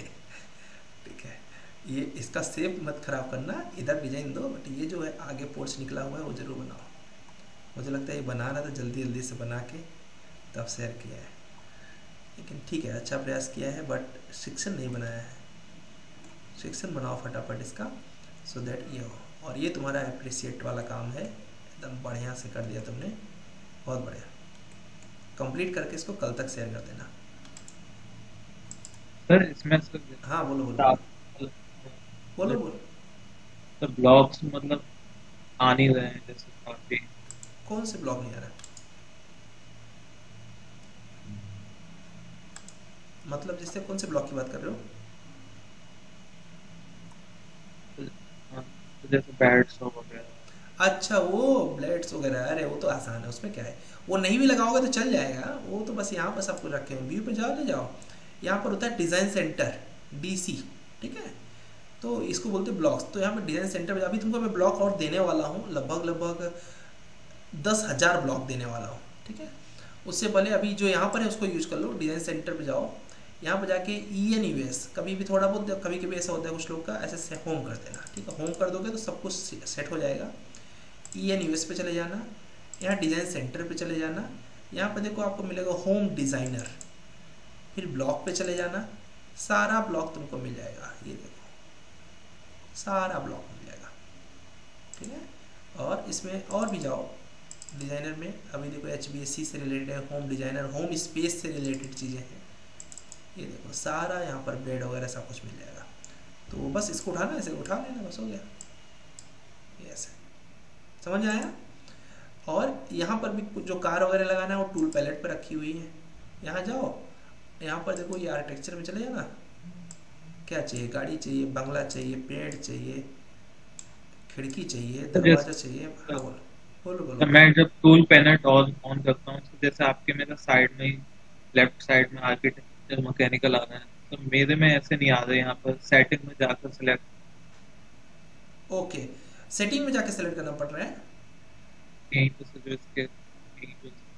ठीक है, ये इसका शेप मत खराब करना, इधर डिजाइन दो, बट ये जो है आगे पोर्च निकला हुआ है वो जरूर बनाओ। मुझे लगता है ये बना रहा था, जल्दी जल्दी से बना के तब शेयर किया है, लेकिन ठीक है, अच्छा प्रयास किया है, बट सेक्शन नहीं बनाया है। सेक्शन बनाओ फटाफट इसका, सो दैट ये हो। और ये तुम्हारा एप्रिसिएट वाला काम है, एकदम बढ़िया से कर दिया तुमने, बहुत बढ़िया। कंप्लीट करके इसको कल तक शेयर कर देना। सर इसमें हाँ बोलो बोलो बोलो बोलो। तो ब्लॉग्स मतलब आ नहीं रहे हैं जैसे काफी। कौन से ब्लॉग नहीं आ रहा? मतलब जिससे कौन से ब्लॉग की बात कर रहे हो? जैसे बैट्स वगैरह। अच्छा वो ब्लेड्स वगैरह, अरे वो तो आसान है, उसमें क्या है, वो नहीं भी लगाओगे तो चल जाएगा, वो तो बस यहाँ पर सब कुछ रखे हैं। व्यू पे जाओ, ले जाओ, यहाँ पर होता है डिज़ाइन सेंटर DC, ठीक है, तो इसको बोलते हैं ब्लॉग्स। तो यहाँ पर डिज़ाइन सेंटर में अभी तुमको मैं ब्लॉग और देने वाला हूँ, लगभग 10,000 ब्लॉग देने वाला हूँ, ठीक है। उससे पहले अभी जो यहाँ पर है उसको यूज कर लो। डिज़ाइन सेंटर पे जाओ, यहाँ पर जाके ENUS, कभी भी थोड़ा बहुत, कभी कभी ऐसा होता है कुछ लोग का, ऐसे होम कर देना, ठीक है। होम कर दोगे तो सब कुछ सेट हो जाएगा। ENUS पे चले जाना, यहाँ डिज़ाइन सेंटर पे चले जाना, यहाँ पर देखो आपको मिलेगा होम डिज़ाइनर, फिर ब्लॉग पे चले जाना, सारा ब्लॉग तुमको मिल जाएगा, ये देखो सारा ब्लॉग मिल जाएगा, ठीक है। और इसमें और भी जाओ डिज़ाइनर में, अभी देखो HBSC से रिलेटेड है, होम डिज़ाइनर, होम स्पेस से रिलेटेड चीज़ें हैं, ये देखो सारा यहाँ पर बेड वगैरह सब कुछ मिल जाएगा। तो बस इसको उठाना, ऐसे उठा लेना, बस हो गया, ये ऐसे समझ आया। और यहाँ पर भी कुछ जो कार वगैरह लगाना है वो टूल पैलेट पर रखी हुई है। यहाँ जाओ, यहाँ पर देखो ये आर्किटेक्चर में चले जाना, क्या चाहिए, गाड़ी चाहिए, बंगला चाहिए, पेड़ चाहिए, खिड़की चाहिए, दरवाजा चाहिए, बोलो बोलो बोलो। मैं जब टूल पैलेट ऑन करता हूँ तो जैसे आपके मेरा साइड में लेफ्ट साइड में आर्किटेक्चर मैकेनिकल आ रहा है, तो मेरे में ऐसे नहीं आ रहे, यहाँ पर सेटिंग में जाकर सिलेक्ट। ओके, सेटिंग में जाके सेलेक्ट करना पड़ रहा है यहीं पे से जो इसके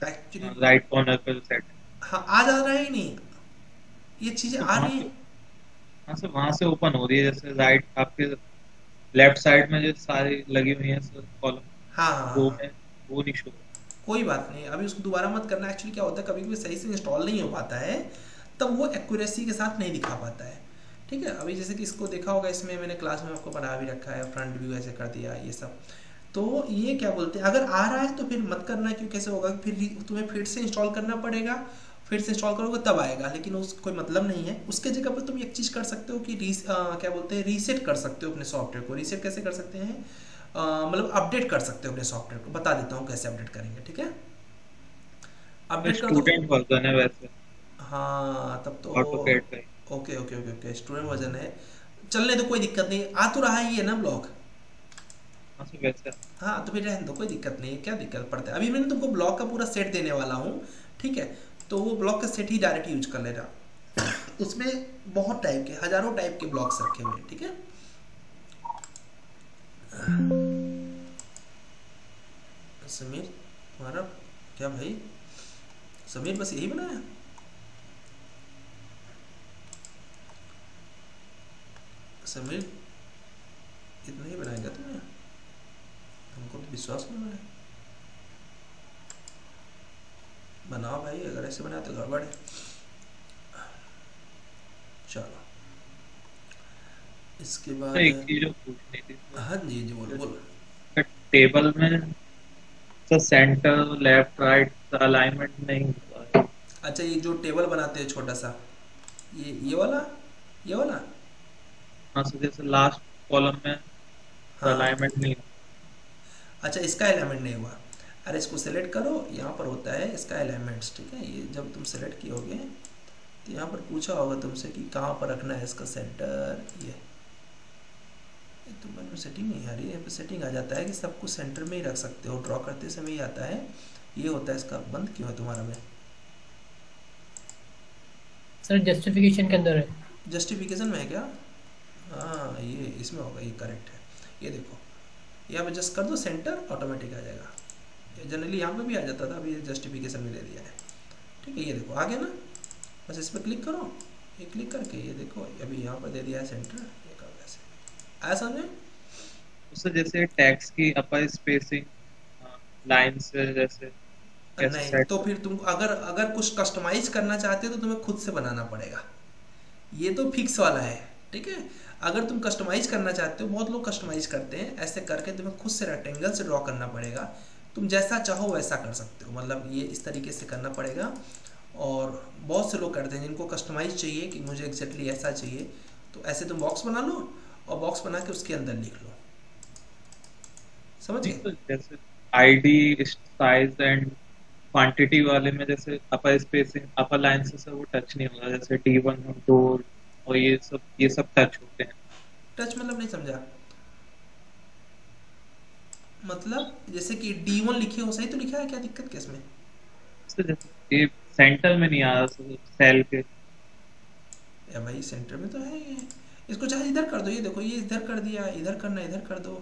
एक्चुअली राइट कॉर्नर पर सेटिंग। हाँ, आ जा रहा है नहीं, ये चीजें आ रही है। हाँ सर, वहाँ से ओपन हो रही है, जैसे राइट आपके लेफ्ट साइड में जो सारी लगी हुई है सर कॉलम, हाँ वो नहीं शो। कोई बात नहीं, अभी उसको दोबारा मत करना। एक्चुअली क्या होता है, कभी कभी सही से इंस्टॉल नहीं हो पाता है, तब वो एक्यूरेसी के साथ नहीं दिखा पाता है, ठीक है। अभी जैसे कि इसको देखा होगा, इसमें मैंने क्लास में आपको पढ़ा भी रखा है, फ्रंट व्यू ऐसे कर दिया, ये सब। तो ये क्या बोलते हैं, अगर आ रहा है तो फिर मत करना, क्यों कैसे होगा, फिर तुम्हें फिर से इंस्टॉल करना पड़ेगा, फिर से इंस्टॉल करोगे तब आएगा, लेकिन उस कोई मतलब नहीं है। उसके जगह पर तुम एक चीज़ कर सकते हो कि क्या बोलते हैं, रीसेट कर सकते हो अपने सॉफ्टवेयर को। रीसेट कैसे कर सकते हैं, मतलब अपडेट कर सकते हो अपने सॉफ्टवेयर को, बता देता हूँ कैसे अपडेट करेंगे, ठीक है। अपडेट कर दो, स्टूडेंट वर्जन है वैसे। हाँ तब तो ऑटोकैड का। Okay okay okay okay, student version है, चलने तो कोई दिक्कत नहीं, आ तो रहा ही है ना ब्लॉग। हाँ तो फिर रहने दो, कोई दिक्कत नहीं है, क्या दिक्कत पड़ता है। अभी मैंने तुमको ब्लॉग का पूरा सेट देने वाला हूँ, ठीक है, तो वो ब्लॉग का सेट ही डायरेक्ट यूज कर लेना। उसमें बहुत टाइप के, हजारों टाइप के ब्लॉग्स रखे हुए हैं, ठीक है। समीर तुम्हारा क्या भाई, समीर बस यही बनाया? समीर इतना ही बनाएगा तुमने? हमको तो विश्वास नहीं है। बनाओ भाई, अगर ऐसे बनाए तो गड़बड़ है। चलो इसके बाद एक चीज जो पूछनी थी। हाँ जी जी बोलो बोलो। टेबल में तो सेंटर लेफ्ट राइट अलाइनमेंट नहीं होता है। अच्छा, ये जो टेबल बनाते हैं छोटा सा, ये वाला हाँ सर, जैसे लास्ट कॉलम में अलाइनमेंट नहीं। अच्छा, इसका अलाइनमेंट नहीं हुआ। अरे इसको सेलेक्ट करो, यहाँ पर होता है इसका अलाइनमेंट्स, ठीक है। ये जब तुम सेलेक्ट कियोगे तो यहाँ पर पूछा होगा तुमसे कि कहाँ पर रखना है इसका सेंटर। ये तो मैंने सेटिंग नहीं आ रही है, यहाँ पर सेटिंग आ जाता है कि सब कुछ सेंटर में ही रख सकते हो, ड्रॉ करते समय ही आता है। ये होता है इसका, बंद क्यों है तुम्हारा में? सर जस्टिफिकेशन के अंदर है। जस्टिफिकेशन में है क्या? हाँ ये इसमें होगा, ये करेक्ट है। ये देखो यहाँ पे जस्ट कर दो सेंटर, ऑटोमेटिक आ जाएगा। जनरली यहाँ पे भी आ जाता था, अभी ये जस्टिफिकेशन में दे दिया है, ठीक है। ये देखो आ गया ना, बस इस पर क्लिक करो, ये क्लिक करके ये देखो अभी यहाँ पर दे दिया है सेंटर। ये कर वैसे आया समझ में? उससे जैसे टैक्स की अपर स्पेसिंग लाइन से जैसे कैसे नहीं सेट? तो फिर तुम अगर अगर कुछ कस्टमाइज करना चाहते हो तो तुम्हें खुद से बनाना पड़ेगा। ये तो फिक्स वाला है, ठीक है। अगर तुम कस्टमाइज करना चाहते हो, बहुत लोग कस्टमाइज करते हैं, ऐसे करके तुम्हें खुद से रेक्टेंगल से ड्रॉ करना पड़ेगा। तुम जैसा चाहो वैसा कर सकते हो, मतलब ये इस तरीके से करना पड़ेगा। और बहुत से लोग करते हैं जिनको कस्टमाइज चाहिए कि मुझे एग्जैक्टली ऐसा चाहिए, तो ऐसे तुम बॉक्स बना लो और बॉक्स बना के उसके अंदर लिख लो, समझ गए। जैसे आईडी साइज एंड क्वांटिटी वाले में जैसे अपर स्पेसिंग अपर लाइन से वो टच नहीं होगा, जैसे D1 और 2 और ये सब टच होते हैं। टच मतलब नहीं समझा। मतलब जैसे कि D1 लिखे हो, सही तो लिखा है, क्या दिक्कत क्या इसमें? ये सेंटर में नहीं आ रहा सेल के। या भाई सेंटर में तो है ये, इसको चाहे इधर कर दो, ये देखो ये इधर कर दिया, इधर करना इधर कर दो।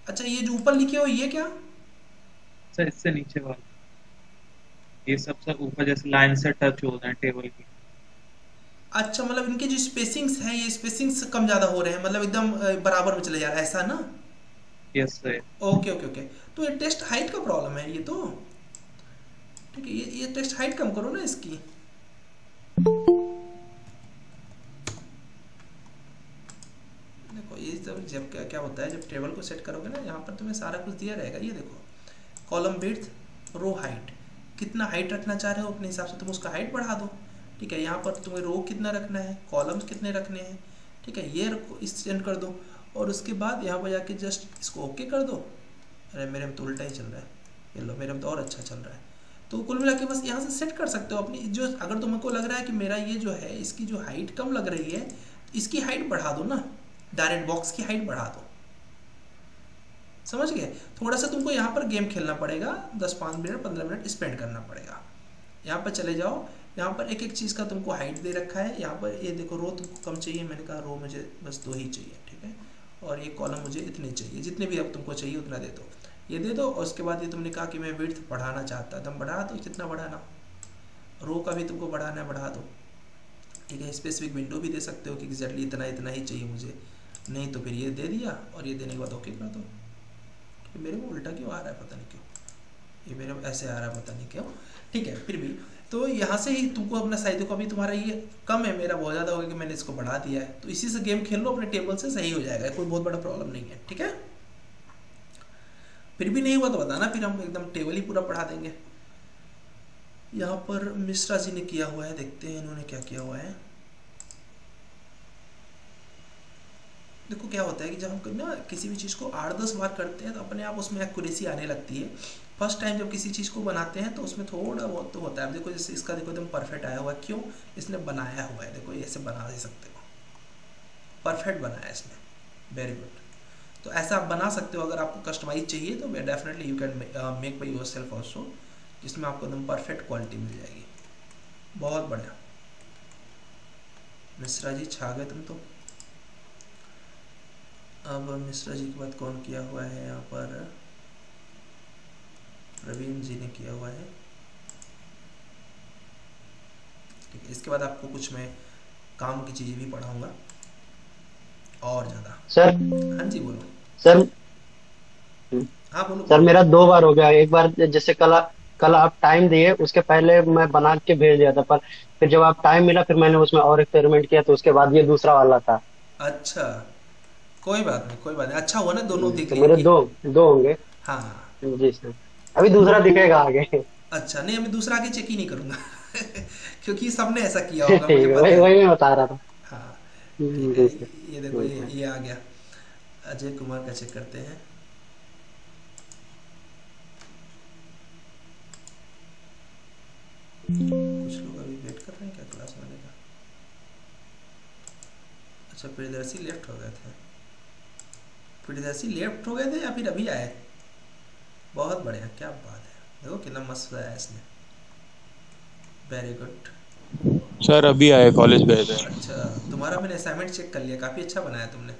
अच्छा ये जो ऊपर लिखे हो ये क्या? सर इससे नीचे वाला, ये सब ऊपर जैसे लाइन से टच हो रहे हैं टेबल की। अच्छा मतलब इनके जो स्पेसिंग्स हैं, ये स्पेसिंग्स कम ज्यादा हो रहे हैं, मतलब एकदम बराबर में चले जा रहा है, ऐसा ना? Yes sir. Okay okay okay, तो ये टेक्स्ट हाइट का प्रॉब्लम है ये तो, ठीक है। ये टेक्स्ट हाइट कम करो ना इसकी। देखो ये जब क्या होता है, जब टेबल को सेट करोगे ना, यहाँ पर तुम्हें सारा कुछ दिया रहेगा। ये देखो कॉलम विड्थ, रो हाइट, कितना हाइट रखना चाह रहे हो अपने हिसाब से तुम उसका हाइट बढ़ा दो, ठीक है। यहाँ पर तुम्हें रो कितना रखना है, कॉलम्स कितने रखने हैं, ठीक है, ये रखो, इस सेंड कर दो। और उसके बाद यहाँ पर जाके जस्ट इसको ओके कर दो। अरे मेरे में तो उल्टा ही चल रहा है, ये लो मेरे में तो और अच्छा चल रहा है। तो कुल मिला के बस यहाँ से सेट कर सकते हो अपनी जो, अगर तुमको लग रहा है कि मेरा ये जो है इसकी जो हाइट कम लग रही है, इसकी हाइट बढ़ा दो ना, डायरेक्ट बॉक्स की हाइट बढ़ा दो, समझ गए। थोड़ा सा तुमको यहाँ पर गेम खेलना पड़ेगा, 10-5 मिनट 15 मिनट स्पेंड करना पड़ेगा। यहाँ पर चले जाओ, यहाँ पर एक एक चीज़ का तुमको हाइट दे रखा है। यहाँ पर ये देखो रो तुमको कम चाहिए, मैंने कहा रो मुझे बस 2 ही चाहिए, ठीक है। और ये कॉलम मुझे इतने चाहिए, जितने भी अब तुमको चाहिए उतना दे दो, ये दे दो। और उसके बाद ये तुमने कहा कि मैं विड्थ बढ़ाना चाहता, तुम बढ़ा दो, कितना बढ़ाना, रो का भी तुमको बढ़ाना है बढ़ा दो, ठीक है। स्पेसिफिक विंडो भी दे सकते हो कि एग्जैक्टली इतना इतना ही चाहिए मुझे, नहीं तो फिर ये दे दिया और ये देने के बाद ओके कर दो। मेरे को उल्टा क्यों आ रहा है पता नहीं क्यों, ये मेरे ऐसे आ रहा है पता नहीं क्यों, ठीक है। फिर भी तो यहाँ से ही तुमको अपना साइज, देखो अभी तुम्हारा ये कम है, मेरा बहुत ज़्यादा हो गया कि मैंने इसको बढ़ा दिया है, तो इसी से गेम खेल लो अपने टेबल से, सही हो जाएगा, कोई बहुत बड़ा प्रॉब्लम नहीं है, ठीक है। फिर भी नहीं हुआ तो बताना, फिर हम एकदम टेबल ही पूरा पढ़ा देंगे। यहाँ पर मिश्रा जी ने किया हुआ है, देखते हैं इन्होंने क्या किया हुआ है। देखो क्या होता है कि जब हम ना किसी भी चीज़ को 8-10 बार करते हैं तो अपने आप उसमें एक्यूरेसी आने लगती है। फर्स्ट टाइम जब किसी चीज़ को बनाते हैं तो उसमें थोड़ा बहुत तो होता है। अब देखो जैसे इसका देखो एकदम परफेक्ट आया हुआ है, क्यों? इसने बनाया हुआ है, देखो ऐसे बना दे सकते हो, परफेक्ट बनाया इसने, वेरी गुड। तो ऐसा आप बना सकते हो। अगर आपको कस्टमाइज चाहिए तो definitely you can make by your self also, जिसमें आपको एकदम परफेक्ट क्वालिटी मिल जाएगी। बहुत बढ़िया मिश्रा जी, छा गए तुम तो। अब मिश्रा जी के बाद कौन किया हुआ है यहाँ पर? प्रवीण जी ने किया हुआ है, ठीक है। इसके बाद आपको कुछ मैं काम की चीजें भी पढ़ाऊंगा और ज्यादा। सर हाँ जी बोलो सर। हाँ बोलो सर मेरा 2 बार हो गया। एक बार जैसे कल आप टाइम दिए, उसके पहले मैं बना के भेज दिया था, पर फिर जब आप टाइम मिला फिर मैंने उसमें और एक्सपेरिमेंट किया, तो उसके बाद ये दूसरा वाला था। अच्छा कोई बात नहीं, कोई बात नहीं, अच्छा हुआ ना दोनों दिख तो मेरे दो होंगे। हाँ जी सर, अभी दूसरा दिखेगा आगे। अच्छा नहीं, मैं दूसरा आगे चेक ही नहीं करूंगा क्योंकि सबने ऐसा किया होगा, ठीक मुझे है, पता है। वही मैं बता रहा था। हाँ जी सर। ये देखो ये आ गया। अजय कुमार का चेक करते हैं। कुछ लोग अभी वेट कर रहे हैं क्या क्लास में आने का? अच्छा प्रियदर्शी लेफ्ट हो गए थे, प्रियदर्शी लेफ्ट हो गए थे या फिर अभी आए? बहुत बढ़िया, क्या बात है, देखो कितना मस्त है इसने, वेरी गुड। सर अभी आए, कॉलेज गए थे। अच्छा तुम्हारा मैंने असाइनमेंट चेक कर लिया, काफी अच्छा बनाया तुमने।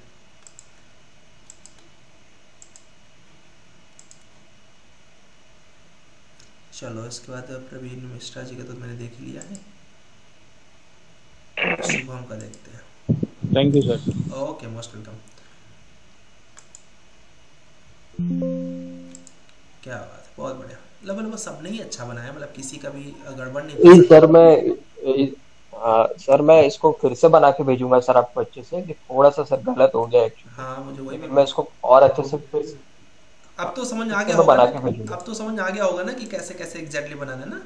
चलो इसके बाद प्रवीण मिश्रा जी का तो मैंने देख लिया है, शुभम का देखते हैं। Thank you sir. Okay most welcome. क्या बात है, बहुत बढ़िया। मतलब सबने ही अच्छा बनाया, मतलब किसी का भी गड़बड़ नहीं जी थी। सर मैं इसको फिर से बना के भेजूंगा सर आपको अच्छे से, कि थोड़ा सा सर गलत हो गया एक्चुअली, हाँ मुझे वही तो फिर भी, मैं इसको और अच्छे से अब तो समझ फिर आ से गया मैं होगा बना ना, के भेजूंगा। अब तो समझ आ गया होगा ना कि कैसे कैसे एग्जैक्टली बनाना है ना।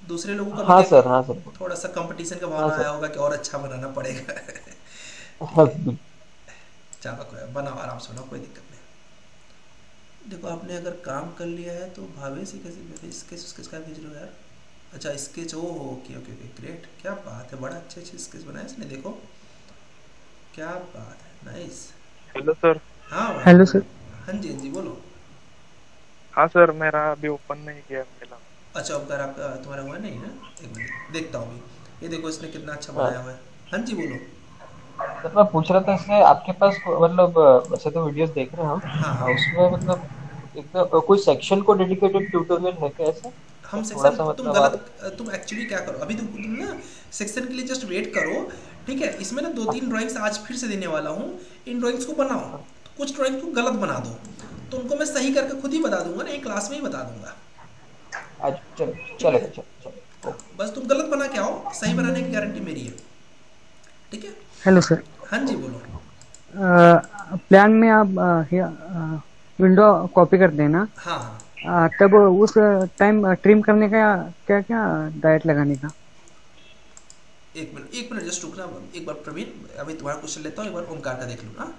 दूसरे लोगों का भी हाँ देख सर, हाँ सर, थोड़ा सा कंपटीशन का हाँ भावना आया सर। होगा कि और अच्छा बनाना पड़ेगा। ठीक हाँ, है, चलो कोई बनाओ आराम से, बनाओ, कोई दिक्कत नहीं। देखो आपने अगर काम कर लिया है तो भावेश ही कैसे स्केच स्केच का भेज रहे हो यार। अच्छा स्केच, ओ ओके ओके ओके ग्रेट, क्या बात है, बड़ा अच्छे अच्छे स्केच बनाए इसने, देखो क्या बात है, नाइस। Hello sir. हाँ भाई, हेलो सर। हाँ जी हाँ जी बोलो। हाँ सर, मेरा अभी ओपन नहीं किया मिला। अच्छा उपकार आपका तुम्हारा हुआ नहीं ना, एक मिनट देखता हूँ अभी। ये देखो इसने कितना अच्छा हाँ। बनाया हुआ है। हाँ जी बोलो। सर मैं पूछ रहा था इसमें आपके पास मतलब वैसे तो वीडियोस देख रहे हैं हम, हाँ हाँ, उसमें मतलब एक कोई सेक्शन को डेडिकेटेड ट्यूटोरियल है क्या ऐसा हम सर? थोड़ा सेक्शन, सा तुम मतलब आप। गलत, तुम एक्चुअली क्या करो अभी, तुम ना सेक्शन के लिए जस्ट वेट करो। ठीक है, इसमें ना 2-3 ड्राइंग्स आज फिर से देने वाला हूँ, इन ड्राइंग्स को बनाओ। तो कुछ ड्राइंग्स को गलत बना दो तो उनको मैं सही करके खुद ही बता दूंगा ना, एक क्लास में ही बता दूंगा। आज ठीक है, चलेगा, चलेगा। हाँ बस तुम गलत बना के आओ, सही बनाने की गारंटी मेरी है। ठीक है, हेलो सर। हाँ जी बोलो। प्लान में आप विंडो कॉपी करते हैं ना, हाँ हाँ, तब उस टाइम ट्रिम करने का क्या क्या डायरेक्ट लगाने का? एक मिनट जस्ट रुकना एक बार प्रवीण, अभी तुम्हारा क्वेश्चन लेता हूँ, एक बार ओमकार का देख लो ना,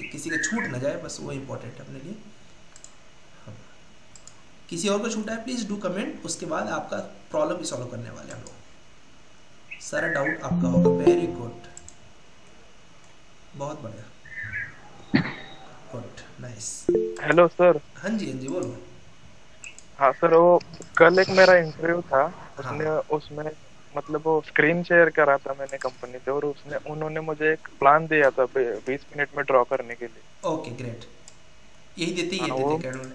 किसी का छूट ना जाए, बस वो इम्पोर्टेंट है अपने लिए। हाँ। किसी और को छूटा है प्लीज डू कमेंट, उसके बाद आपका प्रॉब्लम भी सॉल्व करने वाले हम लोग, सारा डाउट आपका होगा। वेरी गुड, बहुत बढ़िया, गुड नाइस। Hello sir. हाँ जी बोलो। हाँ सर, वो कल एक मेरा इंटरव्यू था, हाँ। उसमें मतलब वो स्क्रीन शेयर करा था मैंने कंपनी से, और उन्होंने मुझे एक प्लान दिया था 20 मिनट में ड्रॉ करने के लिए। ओके ग्रेट, यही देते हाँ, कैडल।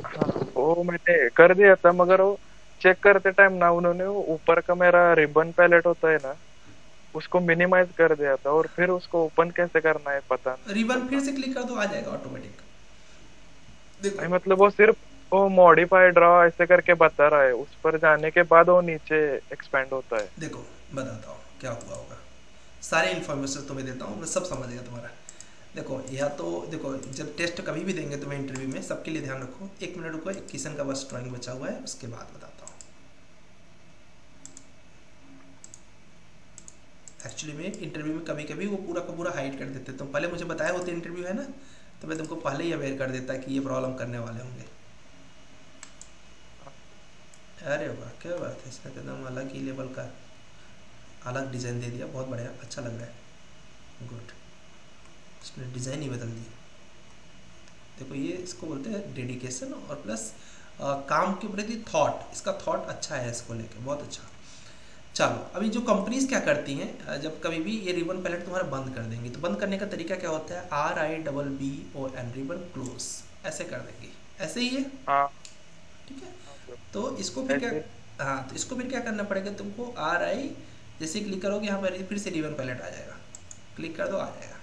हाँ वो मैंने कर दिया था, मगर वो चेक करते टाइम ना उन्होंने वो ऊपर का मेरा रिबन पैलेट होता है ना, उसको मिनिमाइज कर दिया था, और फिर उसको ओपन कैसे करना है पता नहीं। रिबन फिर से क्लिक कर दो, आ जाएगा ऑटोमेटिक। देखो नहीं मतलब वो सिर्फ वो मॉडिफाई ड्रॉ ऐसे करके बता रहा है, उस पर जाने के बाद वो नीचे एक्सपेंड होता है। देखो बताता हूँ क्या हुआ होगा, सारे इन्फॉर्मेशन तुम्हें देता हूँ, मैं सब समझ गया तुम्हारा। देखो या तो देखो, जब टेस्ट कभी भी देंगे तुम्हें इंटरव्यू में, सबके लिए ध्यान रखो, एक मिनट रुको, एक किशन का बस ड्राइंग बचा हुआ है, उसके बाद बताता हूँ। एक्चुअली में इंटरव्यू में कभी कभी वो पूरा का पूरा हाइड कर देते, तुम पहले मुझे बताए होते इंटरव्यू है ना, तो मैं तुमको पहले ही अवेयर कर देता कि ये प्रॉब्लम करने वाले होंगे। अरे वाह क्या बात है, इसने एकदम अलग ही लेवल का अलग डिज़ाइन दे दिया, बहुत बढ़िया, अच्छा लग रहा है, गुड। इसने डिज़ाइन ही बदल दी। देखो ये इसको बोलते हैं डेडिकेशन और प्लस काम के प्रति थॉट, इसका थॉट अच्छा है इसको लेके, बहुत अच्छा। चलो अभी जो कंपनीज क्या करती हैं, जब कभी भी ये रिबन पैलेट तुम्हारा बंद कर देंगी, तो बंद करने का तरीका क्या होता है, RIBBON रिबन क्लोज, ऐसे कर देंगी, ऐसे ही है। ठीक है, तो इसको फिर क्या, हाँ तो इसको फिर क्या करना पड़ेगा तुमको, RI जैसे क्लिक करोगे यहाँ पर फिर से रिबन पैलेट आ जाएगा, क्लिक कर दो आ जाएगा।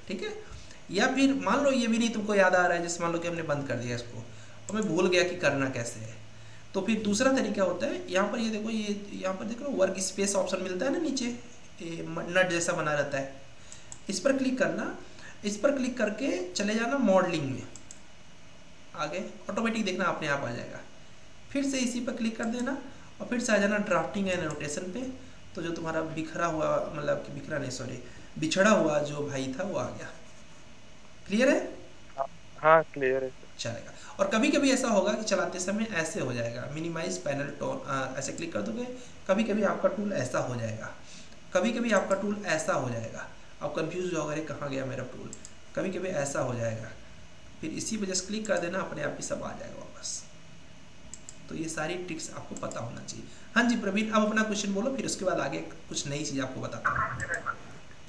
ठीक है, या फिर मान लो ये भी नहीं तुमको याद आ रहा है, जैसे मान लो कि हमने बंद कर दिया इसको और मैं भूल गया कि करना कैसे है, तो फिर दूसरा तरीका होता है, यहाँ पर ये देखो, ये यहाँ पर देखो वर्क स्पेस ऑप्शन मिलता है ना नीचे, नट जैसा बना रहता है, इस पर क्लिक करना, इस पर क्लिक करके चले जाना मॉडलिंग में, आगे ऑटोमेटिक देखना अपने आप आ जाएगा। फिर से इसी पर क्लिक कर देना और फिर से आ जाना ड्राफ्टिंग एंड एनोटेशन पे, तो जो तुम्हारा बिखरा हुआ, मतलब कि बिखरा नहीं सॉरी बिछड़ा हुआ जो भाई था वो आ गया। क्लियर है? हाँ क्लियर है चलेगा। और कभी कभी ऐसा होगा कि चलाते समय ऐसे हो जाएगा, मिनिमाइज पैनल टोन, ऐसे क्लिक कर दोगे, कभी कभी आपका टूल ऐसा हो जाएगा, कभी कभी आपका टूल ऐसा हो जाएगा, आप कंफ्यूज हो गए कहाँ गया मेरा टूल, कभी कभी ऐसा हो जाएगा, फिर इसी वजह से क्लिक कर देना, अपने आप ही सब आ जाएगा वापस। तो ये सारी ट्रिक्स आपको पता होना चाहिए। हाँ जी प्रवीण, अब अपना क्वेश्चन बोलो, फिर उसके बाद आगे कुछ नई चीज़ आपको बताता हूँ।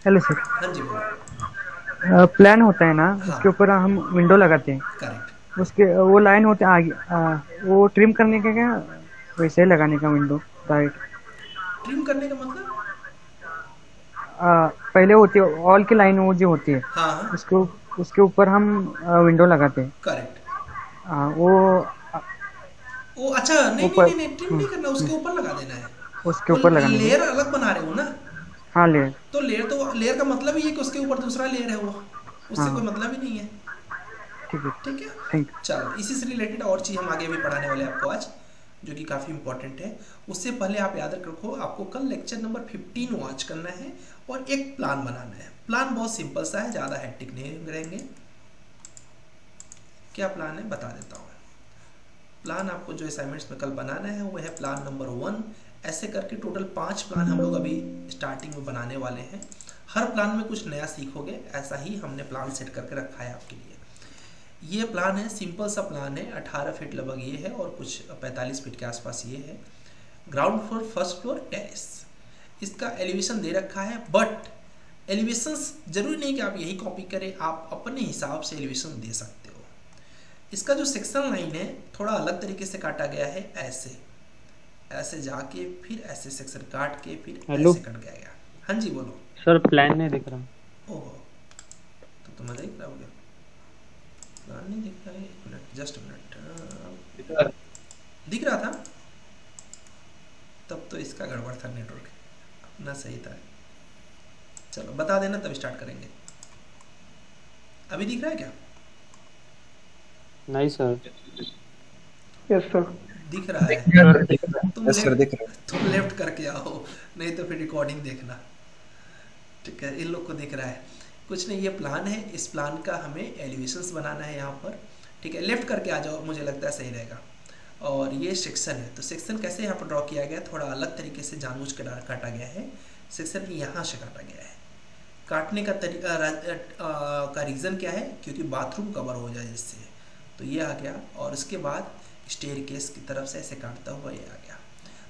Hello sir. हाँ जी बोलो। प्लान होता है ना, हाँ। उसके ऊपर हम विंडो लगाते हैं, करेक्ट, उसके वो लाइन होते हैं आगे, वो ट्रिम करने का क्या, वैसे ही लगाने का विंडो डायरेक्ट? ट्रिम करने का मतलब पहले होती है ऑल की लाइन, वो जो होती है, हाँ उसके ऊपर हम विंडो लगाते हैं। करेक्ट, वो अच्छा नहीं ऊपर नहीं नहीं नहीं ट्रिम नहीं करना, उसके ऊपर लगा देना है। उसके ऊपर लगाने लेयर अलग बना रहे हो ना? हाँ लेयर। तो लेयर का मतलब ही है कि उसके ऊपर दूसरा लेयर है, वो उससे हाँ कोई मतलब ही नहीं है। ठीक है ठीक है, थैंक चलो इसी से रिलेटेड और चीज़ हम आगे भी पढ़ाने वाले हैं आपको आज, जो कि काफ़ी इंपॉर्टेंट है। उससे पहले आप याद रखो, आपको कल लेक्चर नंबर 15 वॉच करना है और एक प्लान बनाना है। प्लान बहुत सिंपल सा है, ज़्यादा हैक्टिक नहीं रहेंगे। क्या प्लान है बता देता हूँ। प्लान आपको जो असाइनमेंट्स में कल बनाना है वो है प्लान नंबर 1। ऐसे करके टोटल 5 प्लान हम लोग अभी स्टार्टिंग में बनाने वाले हैं। हर प्लान में कुछ नया सीखोगे, ऐसा ही हमने प्लान सेट करके रखा है आपके लिए। ये प्लान है, सिंपल सा प्लान है। 18 फीट लगभग ये है और कुछ 45 फीट के आसपास ये है। Ground floor, first floor, terrace. इसका एलिवेशन दे रखा है, बट एलिवेशंस जरूरी नहीं कि आप यही कॉपी करें, आप अपने हिसाब से एलिवेशन दे सकते हो। इसका जो सेक्शन लाइन है थोड़ा अलग तरीके से काटा गया है, ऐसे जाके फिर ऐसे सेक्शन काट के फिर ऐसे कट गया। हाँ जी बोलो सर। प्लान नहीं दिख रहा। ओहो, तो तुम देख रहा होगा प्लान नहीं दिख रहा है। एक मिनट, जस्ट मिनट। दिख रहा था तब तो इसका गड़बड़ था, नेटवर्क अपना सही था। चलो बता देना तब स्टार्ट करेंगे। अभी दिख रहा है क्या? नहीं सर। यस सर दिख रहा है। तुम लेफ्ट करके आओ, नहीं तो फिर रिकॉर्डिंग देखना। ठीक है, इन लोग को दिख रहा है। कुछ नहीं, ये प्लान है। इस प्लान का हमें एलिवेशंस बनाना है यहाँ पर। ठीक है, लेफ्ट करके आ जाओ, मुझे लगता है सही रहेगा। और ये सेक्शन है, तो सेक्शन कैसे यहाँ पर ड्रॉ किया गया, थोड़ा अलग तरीके से जानबूझ के काटा गया है। सेक्शन यहाँ से काटा गया है। काटने का तरीका का रीज़न क्या है, क्योंकि बाथरूम कवर हो जाए जिससे, तो ये आ गया। और उसके बाद स्टेयरकेस की तरफ से ऐसे काटता हुआ ये आ गया।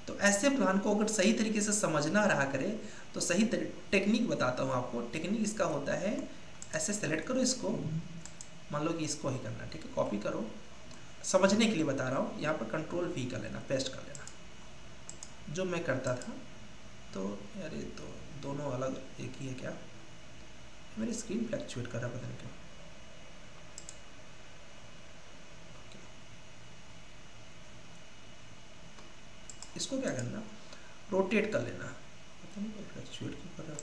तो ऐसे प्लान को अगर सही तरीके से समझना रहा करे तो सही टेक्निक बताता हूँ आपको। टेक्निक इसका होता है, ऐसे सेलेक्ट करो इसको, मान लो कि इसको ही करना, ठीक है, कॉपी करो, समझने के लिए बता रहा हूँ। यहाँ पर कंट्रोल V कर लेना, पेस्ट कर लेना, जो मैं करता था। तो यार ये तो दोनों अलग एक ही है क्या? मेरी स्क्रीन फ्लैक्चुएट कर रहा है, पता नहीं क्यों। इसको क्या करना, रोटेट कर लेना। पता नहीं फ्लैक्चुएट क्यों कर रहा है।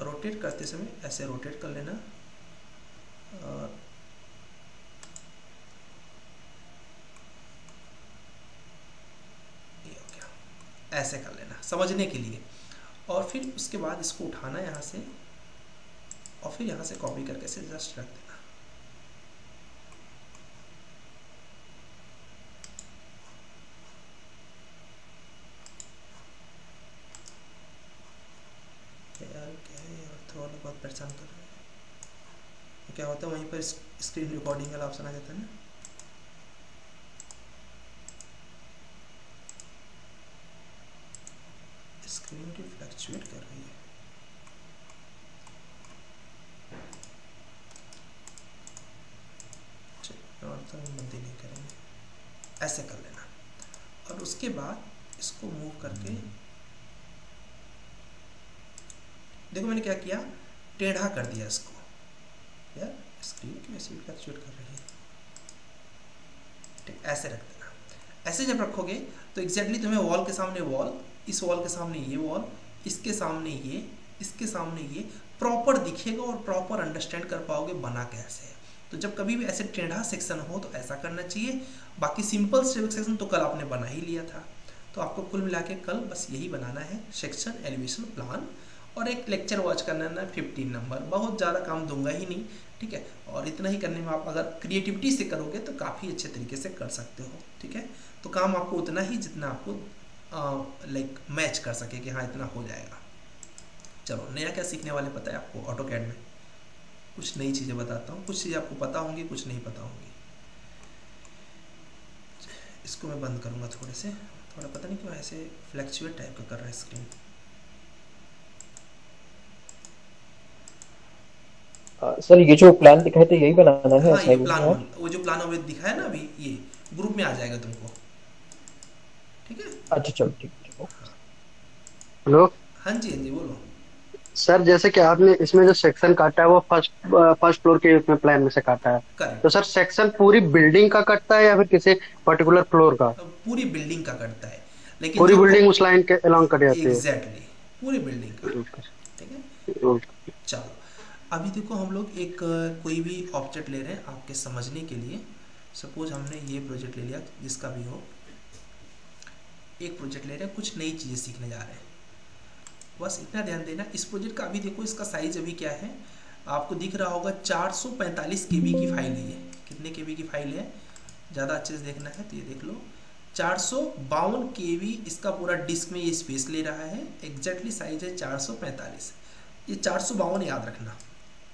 रोटेट करते समय ऐसे रोटेट कर लेना और ये हो गया, ऐसे कर लेना समझने के लिए। और फिर उसके बाद इसको उठाना यहाँ से और फिर यहाँ से कॉपी करके से जस्ट रख देना। बहुत परेशान कर रहे हैं। तो क्या होता है, वहीं पर स्क्रीन रिकॉर्डिंग वाला ऑप्शन आ जाता है ना। स्क्रीन की फ्लक्चुएट कर रही है। और तो बंदी नहीं करेंगे, ऐसे कर लेना। और उसके बाद इसको मूव करके देखो मैंने क्या किया, टेढ़ा कर दिया इसको। यार स्क्रीन की वैसे भी फ्लक्चुएट कर रही है। ठीक, ऐसे रख देना। ऐसे जब रखोगे तो एग्जैक्टली तुम्हें वॉल के सामने वॉल, इस वॉल के सामने ये वॉल, इसके सामने ये, इसके सामने ये प्रॉपर दिखेगा और प्रॉपर अंडरस्टैंड कर पाओगे बना कैसे है। तो जब कभी भी ऐसे टेढ़ा सेक्शन हो तो ऐसा करना चाहिए। बाकी सिंपल सेक्शन तो कल आपने बना ही लिया था। तो आपको कुल मिला के कल बस यही बनाना है, सेक्शन, एलिवेशन, प्लान और एक लेक्चर वॉच करना है 15 नंबर। बहुत ज़्यादा काम दूंगा ही नहीं, ठीक है। और इतना ही करने में आप अगर क्रिएटिविटी से करोगे तो काफ़ी अच्छे तरीके से कर सकते हो, ठीक है। तो काम आपको उतना ही जितना आपको लाइक मैच कर सके कि हाँ इतना हो जाएगा। चलो नया क्या सीखने वाले पता है आपको, ऑटोकैड में कुछ नई चीज़ें बताता हूँ। कुछ चीज़ें आपको पता होंगी, कुछ नहीं पता होंगी। इसको मैं बंद करूँगा थोड़े से, थोड़ा पता नहीं क्यों ऐसे फ्लैक्चुएट टाइप का कर रहा है स्क्रीन। सर ये जो प्लान दिखाए थे यही बनाना है? हाँ, ये प्लान, वो जो प्लान अभी दिखाया ना अभी, ये ग्रुप में आ जाएगा तुमको, ठीक है। अच्छा चलो ठीक है। हेलो, हाँ जी बोलो। सर जैसे कि आपने इसमें जो सेक्शन काटा है वो फर्स्ट फ्लोर के उसमें प्लान में से काटा है, करेक्ट। तो सर सेक्शन पूरी बिल्डिंग का कटता है या फिर किसी पर्टिकुलर फ्लोर का? पूरी बिल्डिंग का कटता है, लेकिन पूरी जो बिल्डिंग उस लाइन के अलोंग कट जाती है? एग्जैक्टली, पूरी बिल्डिंग का। ठीक है, चलो अभी देखो हम लोग एक कोई भी ऑब्जेक्ट ले रहे हैं आपके समझने के लिए। सपोज हमने ये प्रोजेक्ट ले लिया, जिसका भी हो, एक प्रोजेक्ट ले रहे हैं, कुछ नई चीज़ें सीखने जा रहे हैं। बस इतना ध्यान देना, इस प्रोजेक्ट का अभी देखो इसका साइज अभी क्या है, आपको दिख रहा होगा 445 KB की फाइल है ये। कितने KB की फाइल है, ज़्यादा अच्छे से देखना है तो ये देख लो, 452 KB इसका पूरा डिस्क में ये स्पेस ले रहा है। एग्जैक्टली साइज है 445। ये 452 याद रखना।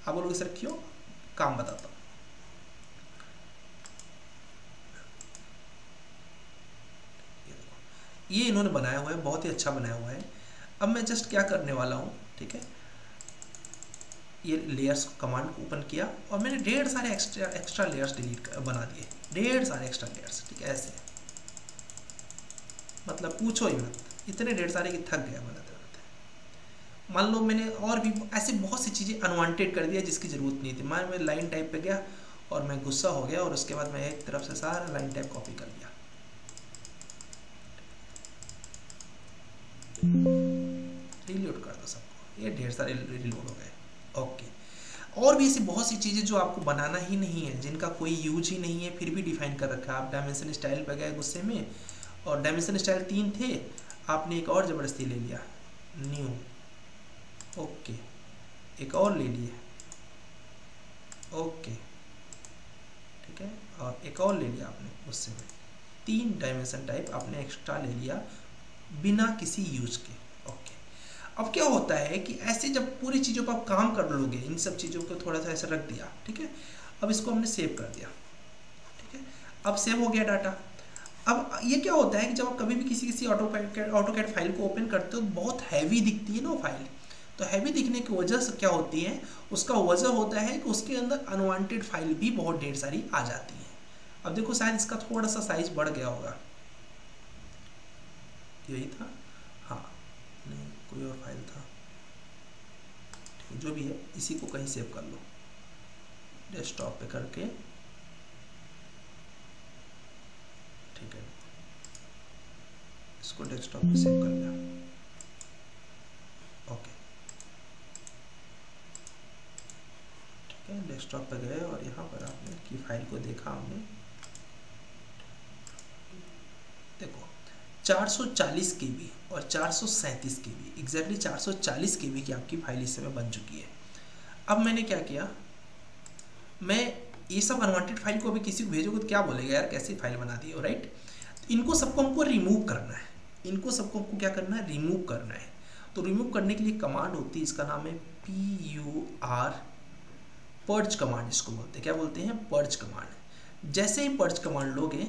आप बोलोगे सर क्यों, काम बताता हूँ। ये इन्होंने बनाया हुआ है, बहुत ही अच्छा बनाया हुआ है। अब मैं जस्ट क्या करने वाला हूँ, ठीक है, ये लेयर्स कमांड ओपन किया और मैंने ढेर सारे एक्स्ट्रा लेयर्स बना दिए, ढेर सारे एक्स्ट्रा लेयर्स। ठीक है, ऐसे मतलब पूछो ही मत, इतने ढेर सारे कि थक गया बनाते बनाते। मान लो मैंने और भी ऐसे बहुत सी चीज़ें अनवांटेड कर दिया जिसकी ज़रूरत नहीं थी। मैं लाइन टाइप पे गया और मैं गुस्सा हो गया और उसके बाद मैं एक तरफ से सारा लाइन टाइप कॉपी कर दिया। रिलोड कर दो सबको, ये ढेर सारे रिलोड हो गए। ओके, और भी ऐसी बहुत सी चीज़ें जो आपको बनाना ही नहीं है, जिनका कोई यूज ही नहीं है, फिर भी डिफाइन कर रखा है। आप डायमेंशन स्टाइल पे गए गुस्से में और डायमेंशन स्टाइल 3 थे, आपने एक और ज़बरदस्ती ले लिया, न्यू। ओके, एक और ले लिए, ओके, ठीक है, और एक और ले लिया आपने गुस्से में। 3 डायमेंशन टाइप आपने एक्स्ट्रा ले लिया बिना किसी यूज के। ओके, अब क्या होता है कि ऐसे जब पूरी चीज़ों पर आप काम कर लोगे, इन सब चीज़ों को थोड़ा सा ऐसे रख दिया, ठीक है, अब इसको हमने सेव कर दिया। ठीक है, अब सेव हो गया डाटा। अब ये क्या होता है कि जब आप कभी भी किसी ऑटोकैड फाइल को ओपन करते हो, बहुत हैवी दिखती है ना वो फाइल। तो हैवी दिखने की वजह से क्या होती है, उसका वजह होता है कि उसके अंदर अनवांटेड फाइल भी बहुत ढेर सारी आ जाती है। अब देखो शायद इसका थोड़ा सा साइज बढ़ गया होगा, यही था, हाँ नहीं कोई और फाइल था, जो भी है इसी को कहीं सेव कर लो, डेस्कटॉप पे करके। ठीक है, इसको डेस्कटॉप पे सेव कर लिया। ओके, ठीक है, डेस्कटॉप पे गए और यहाँ पर आपने की फाइल को देखा हमने, देखो 440 KB और 437 KB, एग्जैक्टली 440 KB की आपकी फाइल इस समय बन चुकी है। अब मैंने क्या किया, मैं ये सब अनवांटेड फाइल को अभी किसी को भेजोगे तो क्या बोलेगा, यार कैसी फाइल बना दी हो, राइट। इनको सबको हमको रिमूव करना है, इनको सबको हमको क्या करना है, रिमूव करना है। तो रिमूव करने के लिए कमांड होती है, इसका नाम है PUR, पर्ज कमांड इसको बोलते हैं। क्या बोलते हैं, पर्ज कमांड। जैसे ही पर्ज कमांड लोगे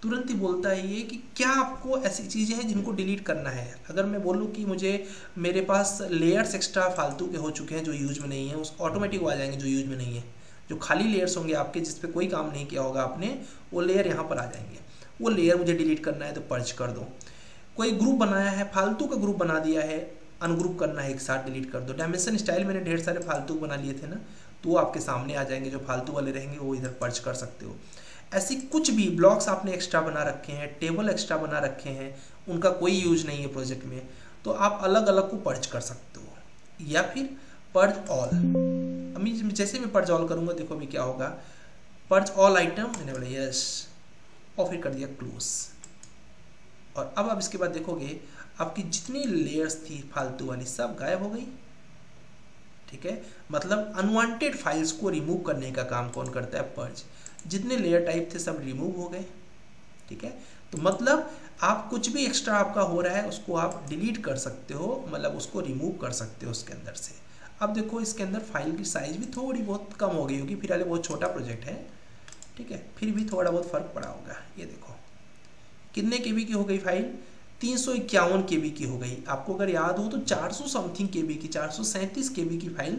तुरंत ही बोलता है ये कि क्या आपको ऐसी चीज़ें हैं जिनको डिलीट करना है। अगर मैं बोलूँ कि मुझे मेरे पास लेयर्स एक्स्ट्रा फालतू के हो चुके हैं जो यूज में नहीं है, उस ऑटोमेटिक आ जाएंगे जो यूज में नहीं है। जो खाली लेयर्स होंगे आपके, जिस पे कोई काम नहीं किया होगा आपने, वो लेयर यहाँ पर आ जाएंगे। वो लेयर मुझे डिलीट करना है तो पर्ज कर दो। कोई ग्रुप बनाया है, फालतू का ग्रुप बना दिया है, अनग्रुप करना है, एक साथ डिलीट कर दो। डायमेंशन स्टाइल मैंने ढेर सारे फालतू बना लिए थे ना, तो वो आपके सामने आ जाएंगे। जो फालतू वाले रहेंगे वो इधर पर्ज कर सकते हो। ऐसी कुछ भी ब्लॉक्स आपने एक्स्ट्रा बना रखे हैं, टेबल एक्स्ट्रा बना रखे हैं, उनका कोई यूज नहीं है प्रोजेक्ट में, तो आप अलग अलग को पर्ज कर सकते हो। या फिर पर्ज ऑल, अभी जैसे मैं पर्ज ऑल करूंगा, देखो अभी क्या होगा, पर्ज ऑल आइटम, मैंने बोला यस और फिर कर दिया क्लोज। और अब आप इसके बाद देखोगे आपकी जितनी लेयर्स थी फालतू वाली सब गायब हो गई। ठीक है, मतलब अनवांटेड फाइल्स को रिमूव करने का काम कौन करता है, पर्ज। जितने लेयर टाइप थे सब रिमूव हो गए। ठीक है, तो मतलब आप कुछ भी एक्स्ट्रा आपका हो रहा है उसको आप डिलीट कर सकते हो, मतलब उसको रिमूव कर सकते हो उसके अंदर से। अब देखो इसके अंदर फाइल की साइज भी थोड़ी बहुत कम हो गई होगी, फिलहाल बहुत छोटा प्रोजेक्ट है। ठीक है, फिर भी थोड़ा बहुत फर्क पड़ा होगा। ये देखो कितने KB की हो गई फाइल, 351 KB की हो गई। आपको अगर याद हो तो 400 समथिंग KB की, 437 KB की फाइल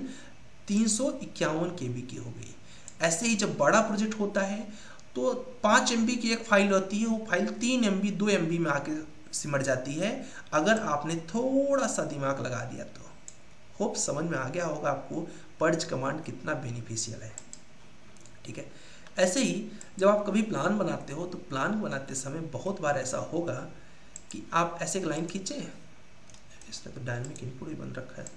351 KB की हो गई। ऐसे ही जब बड़ा प्रोजेक्ट होता है तो 5 MB की एक फाइल होती है, वो फाइल 3 MB 2 MB में आके सिमट जाती है, अगर आपने थोड़ा सा दिमाग लगा दिया तो। होप समझ में आ गया होगा आपको पर्ज कमांड कितना बेनिफिशियल है। ठीक है, ऐसे ही जब आप कभी प्लान बनाते हो तो प्लान बनाते समय बहुत बार ऐसा होगा कि आप ऐसे एक लाइन खींचे, इसने तो डायनेमिक इनपुट ही बंद रखा है,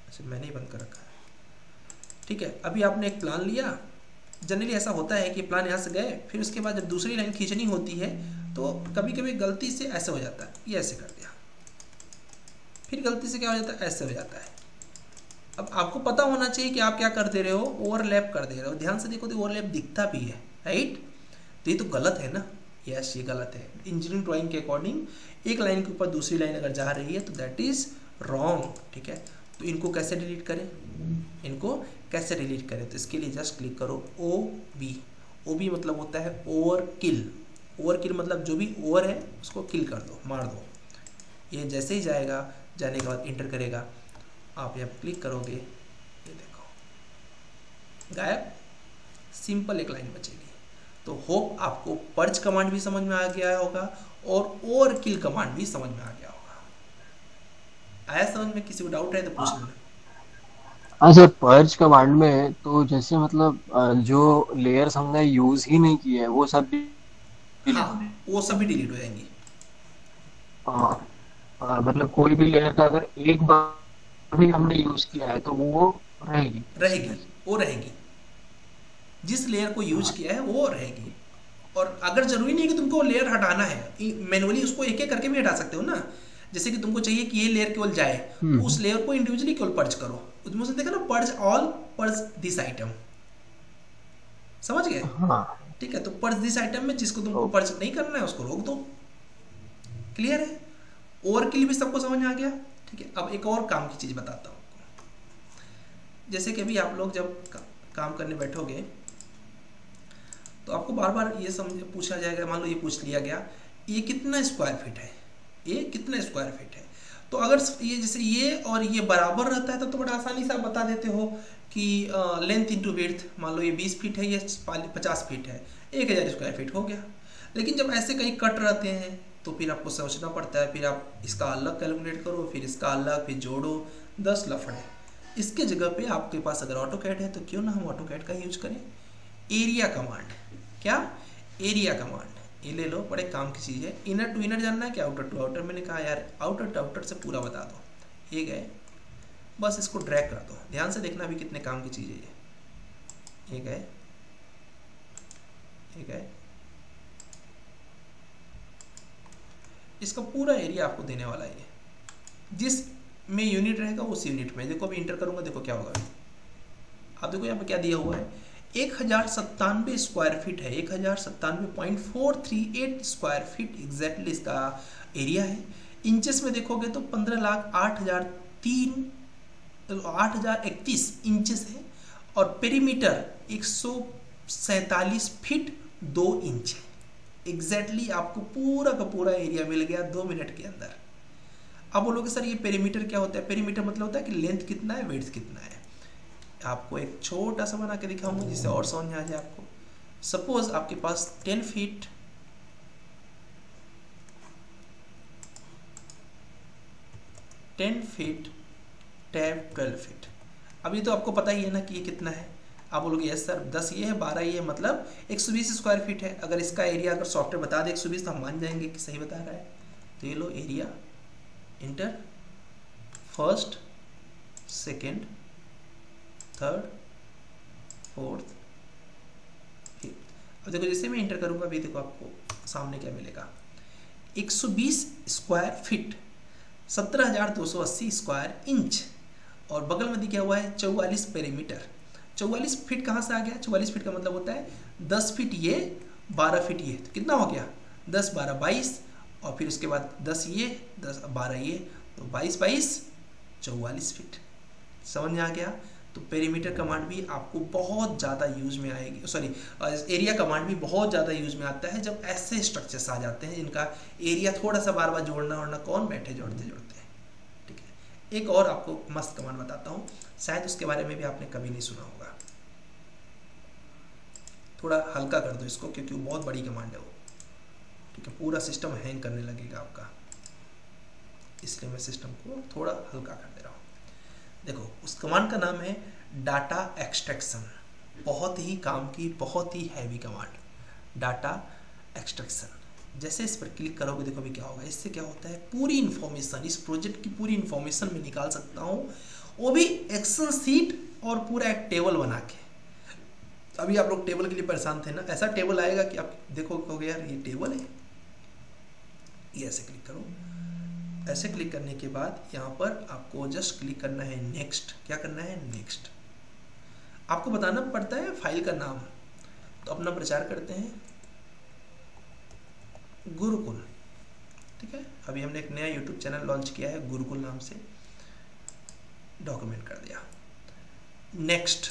अच्छा मैंने ही बंद कर रखा है। ठीक है, अभी आपने एक प्लान लिया, जनरली ऐसा होता है कि प्लान यहाँ से गए, फिर उसके बाद जब दूसरी लाइन खींचनी होती है तो कभी कभी गलती से ऐसे हो जाता है, ये ऐसे कर दिया, फिर गलती से क्या हो जाता है, ऐसे हो जाता है। अब आपको पता होना चाहिए कि आप क्या कर दे रहे हो, ओवरलैप कर दे रहे हो। ध्यान से देखो तो ओवरलैप दिखता भी है, राइट, तो ये तो गलत है ना, यस ये गलत है। इंजीनियरिंग ड्राइंग के अकॉर्डिंग एक लाइन के ऊपर दूसरी लाइन अगर जा रही है तो दैट इज रॉन्ग। ठीक है, तो इनको कैसे डिलीट करें, इनको कैसे डिलीट करें, तो इसके लिए जस्ट क्लिक करो OB। OB मतलब होता है ओवर किल। ओवर किल मतलब जो भी ओवर है उसको किल कर दो, मार दो। ये जैसे ही जाएगा, जाने के बाद इंटर करेगा, आप यहाँ क्लिक करोगे, ये देखो गायब, सिंपल एक लाइन बचेगी। तो होप आपको पर्ज कमांड भी समझ में आ गया होगा और ओवर किल कमांड भी समझ में आ गया होगा। आया समझ में? किसी को डाउट है तो पूछ लेना। हाँ सर, पर्ज कमांड में तो जैसे मतलब जो लेयर्स हमने यूज ही नहीं किए हैं वो सब भी वो सब भी डिलीट हो जाएंगी। मतलब कोई भी लेयर का अगर एक बार भी हमने यूज किया है तो वो रहेगी। जिस लेयर को यूज किया है वो रहेगी। और अगर जरूरी नहीं है कि तुमको लेयर हटाना है, मैनुअली उसको एक एक करके भी हटा सकते हो ना। जैसे कि तुमको चाहिए कि ये लेयर केवल जाए तो उस लेयर को इंडिविजुअली केवल पर्ज करो। उसमें से देखा ना, purge all, purge this item, समझ गए? ठीक है, तो पर्ज दिस आइटम में जिसको तुमको पर्ज नहीं करना है उसको रोक दो। क्लियर है? ओवरकिल भी सबको समझ में आ गया। ठीक है, अब एक और काम की चीज बताता हूँ आपको। जैसे कि अभी आप लोग जब काम करने बैठोगे तो आपको बार बार ये पूछा जाएगा, मान लो ये पूछ लिया गया, ये कितना स्क्वायर फीट है, ये कितना स्क्वायर फीट है। तो अगर ये जैसे ये और ये बराबर रहता है तो बड़ा आसानी से आप बता देते हो कि लेंथ इंटू विड्थ, मान लो ये 20 फीट है, ये 50 फीट है, 1000 स्क्वायर फीट हो गया। लेकिन जब ऐसे कहीं कट रहते हैं तो फिर आपको सोचना पड़ता है, फिर आप इसका अलग कैलकुलेट करो, फिर इसका अलग, फिर जोड़ो, 10 लफड़े। इसके जगह पे आपके पास अगर ऑटोकैड है तो क्यों ना हम ऑटोकैड का यूज करें, एरिया कमांड। क्या? Area command. ये ले लो, बड़े काम की चीज़ है। इनर टू इनर जानना है क्या, आउटर टू आउटर? मैंने कहा यार आउटर टू आउटर से पूरा बता दो। ये गए, बस इसको ड्रैग कर दो। ध्यान से देखना भी कितने काम की चीज़ है ये गए, ये गए, इसका पूरा एरिया आपको देने वाला है। जिस में यूनिट रहेगा उस यूनिट में, देखो अभी इंटर करूंगा, देखो क्या होगा। आप देखो यहाँ पे क्या दिया हुआ है, 1097 स्क्वायर फीट है, 1097.438 स्क्वायर फीट एग्जैक्टली इसका एरिया है। इंचेस में देखोगे तो 15,08,031 इंचेस है और पेरीमीटर 147 फीट 2 इंच है। एग्जैक्टली आपको पूरा का पूरा एरिया मिल गया 2 मिनट के अंदर। अब बोलोगे सर ये पेरीमीटर क्या होता है? पेरीमीटर मतलब होता है कि लेंथ कितना है, विड्थ कितना है। आपको एक छोटा सा बना के दिखाऊंगा जिससे और समझ में आ जाए आपको। सपोज आपके पास 10 फीट टैब 12 फीट। अभी तो आपको पता ही है ना कि ये कितना है। आप बोलोगे यस सर 10 ये है, 12 ये है, मतलब 120 स्क्वायर फीट है। अगर इसका एरिया अगर सॉफ्टवेयर बता दे 120 तो हम मान जाएंगे कि सही बता रहा है। तो ये लो area, inter, first, second, third, fourth, fifth. अब देखो जैसे मैं इंटर करूंगा, अभी देखो आपको सामने क्या मिलेगा, 120 स्क्वायर फीट 17,280 स्क्वायर इंच और बगल में दिया हुआ है 44 पेरीमीटर। 44 फीट कहाँ से आ गया? 44 फीट का मतलब होता है 10 फीट ये, 12 फीट ये, तो कितना हो गया 10 12 22 और फिर उसके बाद 10 ये, 10 12 ये, तो 22 22 44 फीट। समझ में आ गया? तो पेरीमीटर कमांड भी आपको बहुत ज़्यादा यूज में आएगी, सॉरी एरिया कमांड भी बहुत ज़्यादा यूज में आता है जब ऐसे स्ट्रक्चर्स आ जाते हैं जिनका एरिया थोड़ा सा बार बार जोड़ना वरना कौन बैठे जोड़ते जोड़ते हैं। ठीक है, एक और आपको मस्त कमांड बताता हूँ, शायद उसके बारे में भी आपने कभी नहीं सुना होगा। थोड़ा हल्का कर दो इसको क्योंकि वो बहुत बड़ी कमांड है वो। ठीक है, पूरा सिस्टम हैंग करने लगेगा आपका। इसलिए मैं सिस्टम को थोड़ा हल्का कर दे रहा हूँ। देखो उस कमांड का नाम है डाटा एक्सट्रैक्शन, बहुत ही काम की, बहुत ही हैवी कमांड, डाटा एक्सट्रैक्शन। जैसे इस पर क्लिक करोगे देखो अभी क्या होगा, इससे क्या होता है पूरी इन्फॉर्मेशन, इस प्रोजेक्ट की पूरी इन्फॉर्मेशन मैं निकाल सकता हूँ, वो भी एक्सेल सीट और पूरा एक टेबल बना के। अभी आप लोग टेबल के लिए परेशान थे ना, ऐसा टेबल आएगा कि आप देखो कहोगे यार ये टेबल है, ये ऐसे क्लिक करो। ऐसे क्लिक करने के बाद यहाँ पर आपको जस्ट क्लिक करना है नेक्स्ट। क्या करना है? नेक्स्ट। आपको बताना पड़ता है फाइल का नाम, तो अपना प्रचार करते हैं गुरुकुल। ठीक है, अभी हमने एक नया यूट्यूब चैनल लॉन्च किया है गुरुकुल नाम से, डॉक्यूमेंट कर दिया। नेक्स्ट।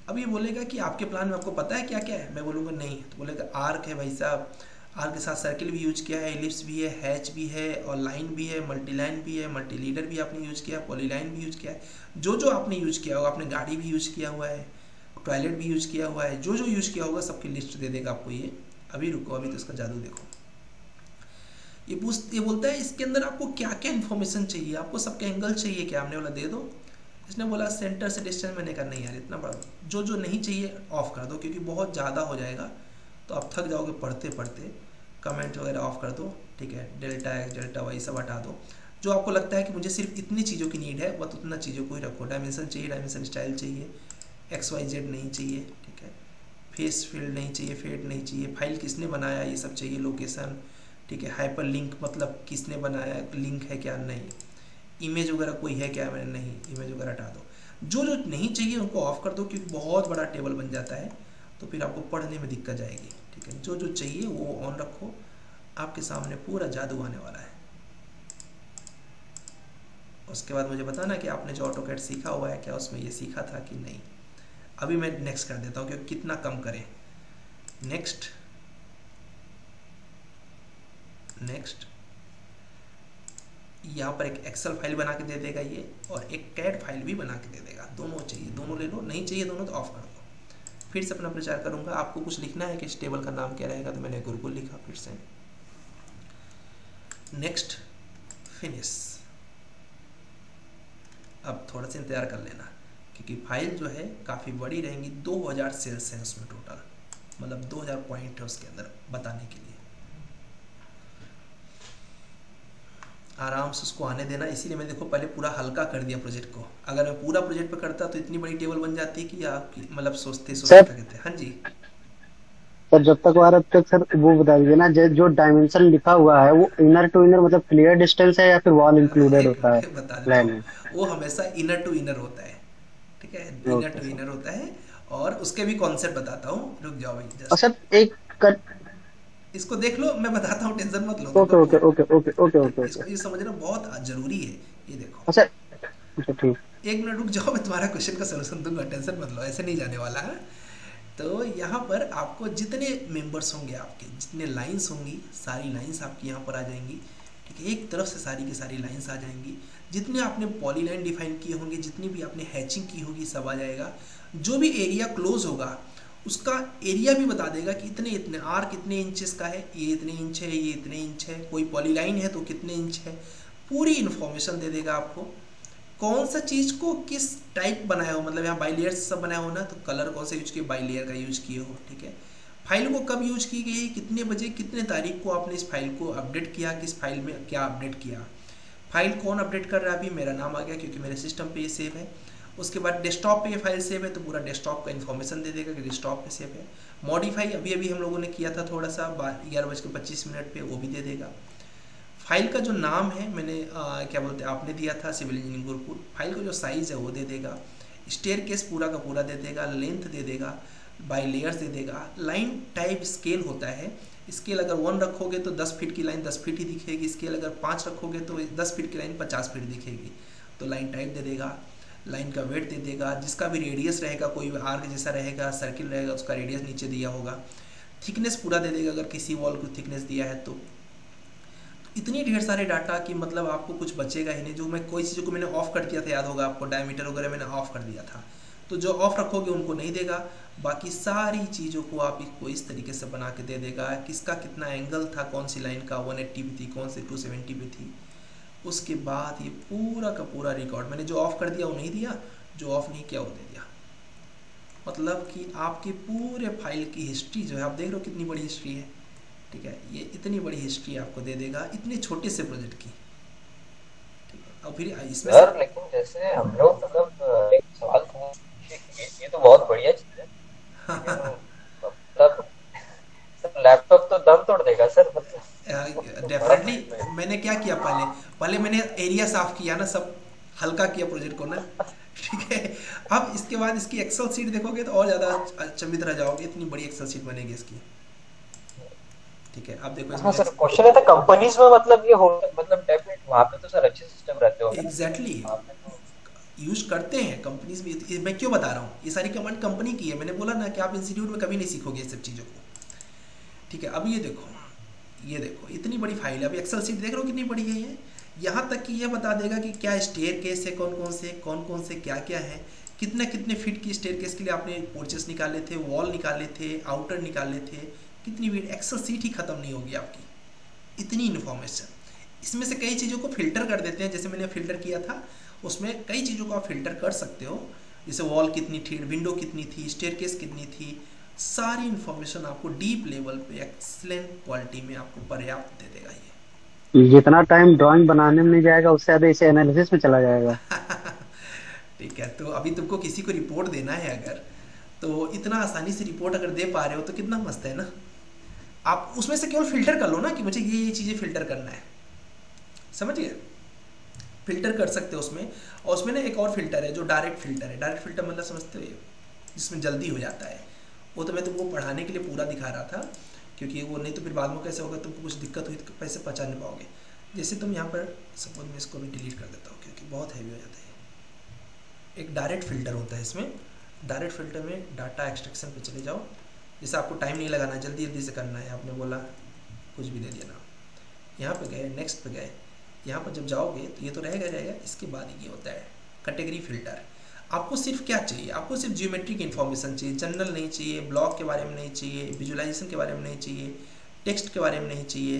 अब ये बोलेगा कि आपके प्लान में आपको पता है क्या क्या है, मैं बोलूँगा नहीं, तो बोलेगा आर्क है भाई साहब, आर्क के साथ सर्किल भी यूज किया है, एलिप्स भी है, हैच भी है, और लाइन भी है, मल्टी लाइन भी है, मल्टी लीडर भी आपने यूज किया है, पॉलीलाइन भी यूज किया है। जो जो आपने यूज किया होगा, आपने गाड़ी भी यूज किया हुआ है, टॉयलेट भी यूज किया हुआ है, जो जो यूज किया होगा सबकी लिस्ट दे देगा आपको ये। अभी रुको, अभी तो इसका जादू देखो। ये बोलता है इसके अंदर आपको क्या क्या इन्फॉर्मेशन चाहिए, आपको सबके एंगल चाहिए क्या, हमने बोला दे दो। इसने बोला सेंटर से डिस्टेंस, मैंने कहा नहीं यार इतना बड़ा, जो जो नहीं चाहिए ऑफ कर दो, क्योंकि बहुत ज़्यादा हो जाएगा तो आप थक जाओगे पढ़ते पढ़ते। कमेंट वगैरह ऑफ कर दो, ठीक है, डेल्टा एक्स डेल्टा वाई सब हटा दो। जो आपको लगता है कि मुझे सिर्फ इतनी चीज़ों की नीड है, बस उतना चीज़ों को ही रखो। डायमेंशन चाहिए, डायमेंशन स्टाइल चाहिए, एक्स वाई जेड नहीं चाहिए, ठीक है, फेस फील्ड नहीं चाहिए, फेड नहीं चाहिए, फाइल किसने बनाया ये सब चाहिए, लोकेशन, ठीक है, हाइपर लिंक मतलब किसने बनाया, लिंक है क्या, नहीं, इमेज वगैरह कोई है क्या, मैंने नहीं, इमेज वगैरह हटा दो। जो जो नहीं चाहिए उनको ऑफ कर दो, क्योंकि बहुत बड़ा टेबल बन जाता है तो फिर आपको पढ़ने में दिक्कत जाएगी। ठीक है, जो जो चाहिए वो ऑन रखो, आपके सामने पूरा जादू आने वाला है। उसके बाद मुझे बताना कि आपने जो ऑटोकैड सीखा हुआ है क्या उसमें ये सीखा था कि नहीं। अभी मैं नेक्स्ट कर देता हूँ कि कितना कम करें। Next, next. यहाँ पर एक एक्सेल फाइल बना के दे देगा ये, और एक कैड फाइल भी बना के दे देगा। दोनों चाहिए, दोनों ले लो, नहीं चाहिए दोनों तो ऑफ कर दो। फिर से अपना प्रचार करूँगा। आपको कुछ लिखना है कि इस टेबल का नाम क्या रहेगा, तो मैंने गुरुकुल लिखा। फिर से नेक्स्ट, फिनिश। अब थोड़ा सा इंतजार कर लेना, क्योंकि फाइल जो है काफ़ी बड़ी रहेंगी। 2000 सेल्स हैं उसमें टोटल, मतलब 2000 पॉइंट है उसके अंदर बताने के लिए। आराम से उसको आने देना, इसीलिए मैं देखो पहले पूरा हल्का कर दिया प्रोजेक्ट को। अगर मैं पूरा प्रोजेक्ट पे करता तो इतनी बड़ी टेबल बन जाती कि आप मतलब सोचते थे। हाँ जी सर, जब तक आ रहा तक सर वो बता दीजिए ना, जो डायमेंशन लिखा हुआ है वो इनर टू इनर मतलब क्लियर डिस्टेंस है या फिर वॉल इंक्लूडेड होता है? बता दें, वो हमेशा इनर टू इनर होता है। ठीक है, इनर टू इनर होता है। और उसके भी कॉन्सेप्ट बताता हूँ, रुक जाओ भाई। सर एक इसको देख लो, मैं बताता हूँ, टेंशन मत लो। Okay okay okay okay okay okay, इसको ये समझना बहुत जरूरी है। ये देखो अच्छा ठीक, एक मिनट रुक जाओ, मैं तुम्हारा क्वेश्चन का सलूशन दूंगा, टेंशन मत लो, ऐसे नहीं जाने वाला है। तो यहाँ पर आपको जितने मेंबर्स होंगे, आपके जितने लाइंस होंगी, सारी लाइंस आपकी यहाँ पर आ जाएंगी। ठीक है, एक तरफ से सारी की सारी लाइंस आ जाएंगी। जितने आपने पॉलीलाइन डिफाइन किए होंगे, जितनी भी आपने हैचिंग की होगी, सब आ जाएगा। जो भी एरिया क्लोज होगा उसका एरिया भी बता देगा कि इतने इतने आर कितने इंचेस का है, ये इतने इंच है, ये इतने इंच है, कोई पॉलीलाइन है तो कितने इंच है, पूरी इन्फॉर्मेशन दे देगा आपको। कौन सा चीज़ को किस टाइप बनाया हो, मतलब यहाँ बाई लेयर सब बनाया हो ना, तो कलर कौन सा यूज किए, बाई लेयर का यूज किए हो। ठीक है, फाइल को कब यूज की गई, कितने बजे कितने तारीख को आपने इस फाइल को अपडेट किया, किस फाइल में क्या अपडेट किया, फाइल कौन अपडेट कर रहा है। अभी मेरा नाम आ गया क्योंकि मेरे सिस्टम पे ये सेव है। उसके बाद डेस्कटॉप पे ये फाइल सेव है, तो पूरा डेस्कटॉप का इन्फॉर्मेशन दे देगा कि डेस्कटॉप पे सेव है। मॉडिफाई अभी अभी हम लोगों ने किया था थोड़ा सा 11:25 पे, वो भी दे देगा। फाइल का जो नाम है मैंने क्या बोलते हैं आपने दिया था सिविल इंजीनियरिंग गुरुकुल। फाइल का जो साइज़ है वो दे देगा। स्टेयरकेस पूरा का पूरा दे देगा, लेंथ दे देगा, बाई लेयर्स दे देगा। लाइन टाइप स्केल होता है, स्केल अगर 1 रखोगे तो 10 फीट की लाइन 10 फीट ही दिखेगी, स्केल अगर 5 रखोगे तो 10 फीट की लाइन 50 फीट दिखेगी। तो लाइन टाइप दे देगा, लाइन का वेट दे देगा, जिसका भी रेडियस रहेगा, कोई भी आर्क जैसा रहेगा, सर्किल रहेगा, उसका रेडियस नीचे दिया होगा। थिकनेस पूरा दे देगा, अगर किसी वॉल को थिकनेस दिया है तो इतनी ढेर सारे डाटा कि मतलब आपको कुछ बचेगा ही नहीं। जो मैं कोई चीज़ को मैंने ऑफ कर दिया था, याद होगा आपको, डायमीटर वगैरह मैंने ऑफ कर दिया था, तो जो ऑफ रखोगे उनको नहीं देगा, बाकी सारी चीज़ों को आप इसको इस तरीके से बना के दे देगा। किसका कितना एंगल था, कौन सी लाइन का 180 पे थी, कौन सी 270 पे थी। उसके बाद ये पूरा का पूरा रिकॉर्ड मैंने जो ऑफ कर दिया वो नहीं दिया, जो ऑफ नहीं किया वो दे दिया। मतलब कि आपके पूरे फाइल की हिस्ट्री जो है, आप देख रहे हो कितनी बड़ी हिस्ट्री है, ठीक है। ये इतनी बड़ी हिस्ट्री आपको दे देगा इतने छोटे से प्रोजेक्ट की, ठीक है। और फिर इसमें सर लेकिन जैसे हम लोग मतलब एक सवाल था, ये तो बहुत बढ़िया चीज है मतलब लैपटॉप तो दम तोड़ देगा सर मतलब। डेफिनेटली मैंने क्या किया, पहले मैंने एरिया साफ किया ना, सब हल्का किया प्रोजेक्ट को ना, ठीक है। अब इसके बाद इसकी एक्सेल शीट देखोगे तो और ज़्यादा अचंभित रह जाओगे, इतनी बड़ी एक्सेल शीट बनेगी इसकी, ठीक है। आप देखो हाँ सर, क्वेश्चन है था कंपनीज में मतलब ये हो मतलब डेफिनेट वहाँ पे तो सर अच्छे सिस्टम रहते होंगे। एग्जैक्टली यूज करते हैं कंपनीज में। मैं क्यों बता रहा हूँ, ये सारी कमांड कंपनी की है। मैंने बोला ना कि आप इंस्टीट्यूट में कभी नहीं सीखोगे ये सब चीज़ों को, ठीक है। अब ये देखो इतनी बड़ी फाइल है। अभी एक्सेल शीट देख रहे हो कितनी बड़ी है ये, यहाँ तक कि ये बता देगा कि क्या स्टेयर केस है, कौन कौन से क्या क्या है, कितने फीट की स्टेयर केस के लिए आपने पोर्चेस निकाले थे, वॉल निकाले थे, आउटर निकाले थे, कितनी फीट। एक्सेल शीट ही खत्म नहीं होगी आपकी, इतनी इन्फॉर्मेशन। इसमें से कई चीज़ों को फिल्टर कर देते हैं, जैसे मैंने फिल्टर किया था, उसमें कई चीज़ों को आप फिल्टर कर सकते हो, जैसे वॉल कितनी थी, विंडो कितनी थी, स्टेयरकेस कितनी थी, सारी इन्फॉर्मेशन आपको डीप लेवल पे एक्सीलेंट क्वालिटी में आपको पर्याप्त दे देगा ये। जितना टाइम ड्राइंग बनाने में नहीं जाएगा उससे ज़्यादा इसे एनालिसिस में चला जाएगा। ठीक है, तो अभी तुमको किसी को रिपोर्ट देना है अगर, तो इतना आसानी से रिपोर्ट अगर दे पा रहे हो तो कितना मस्त है ना। आप उसमें से केवल फिल्टर कर लो ना कि मुझे ये चीज़ें फिल्टर करना है, समझ गए। फिल्टर कर सकते हो उसमें, और उसमें ना एक और फिल्टर है जो डायरेक्ट फिल्टर है। डायरेक्ट फिल्टर मतलब समझते हो, जिसमें जल्दी हो जाता है। वो तो मैं तुमको पढ़ाने के लिए पूरा दिखा रहा था, क्योंकि वो नहीं तो फिर बाद में कैसे होगा, तुमको कुछ दिक्कत हुई तो कैसे पहचान नहीं पाओगे। जैसे तुम यहाँ पर सपोज मैं इसको भी डिलीट कर देता हूँ क्योंकि बहुत हैवी हो जाता है। एक डायरेक्ट फिल्टर होता है इसमें। डायरेक्ट फिल्टर में डाटा एक्सट्रैक्शन पे चले जाओ। जैसे आपको टाइम नहीं लगाना, जल्दी जल्दी से करना है, आपने बोला कुछ भी दे दिया ना, यहाँ पे गए, नेक्स्ट पे गए, यहाँ पर जब जाओगे तो ये तो रहेगा। इसके बाद ये होता है कैटेगरी फिल्टर। आपको सिर्फ क्या चाहिए, आपको सिर्फ ज्योमेट्रिक इन्फॉर्मेशन चाहिए, जनरल नहीं चाहिए, ब्लॉक के बारे में नहीं चाहिए, विजुअलाइजेशन के बारे में नहीं चाहिए, टेक्स्ट के बारे में नहीं चाहिए,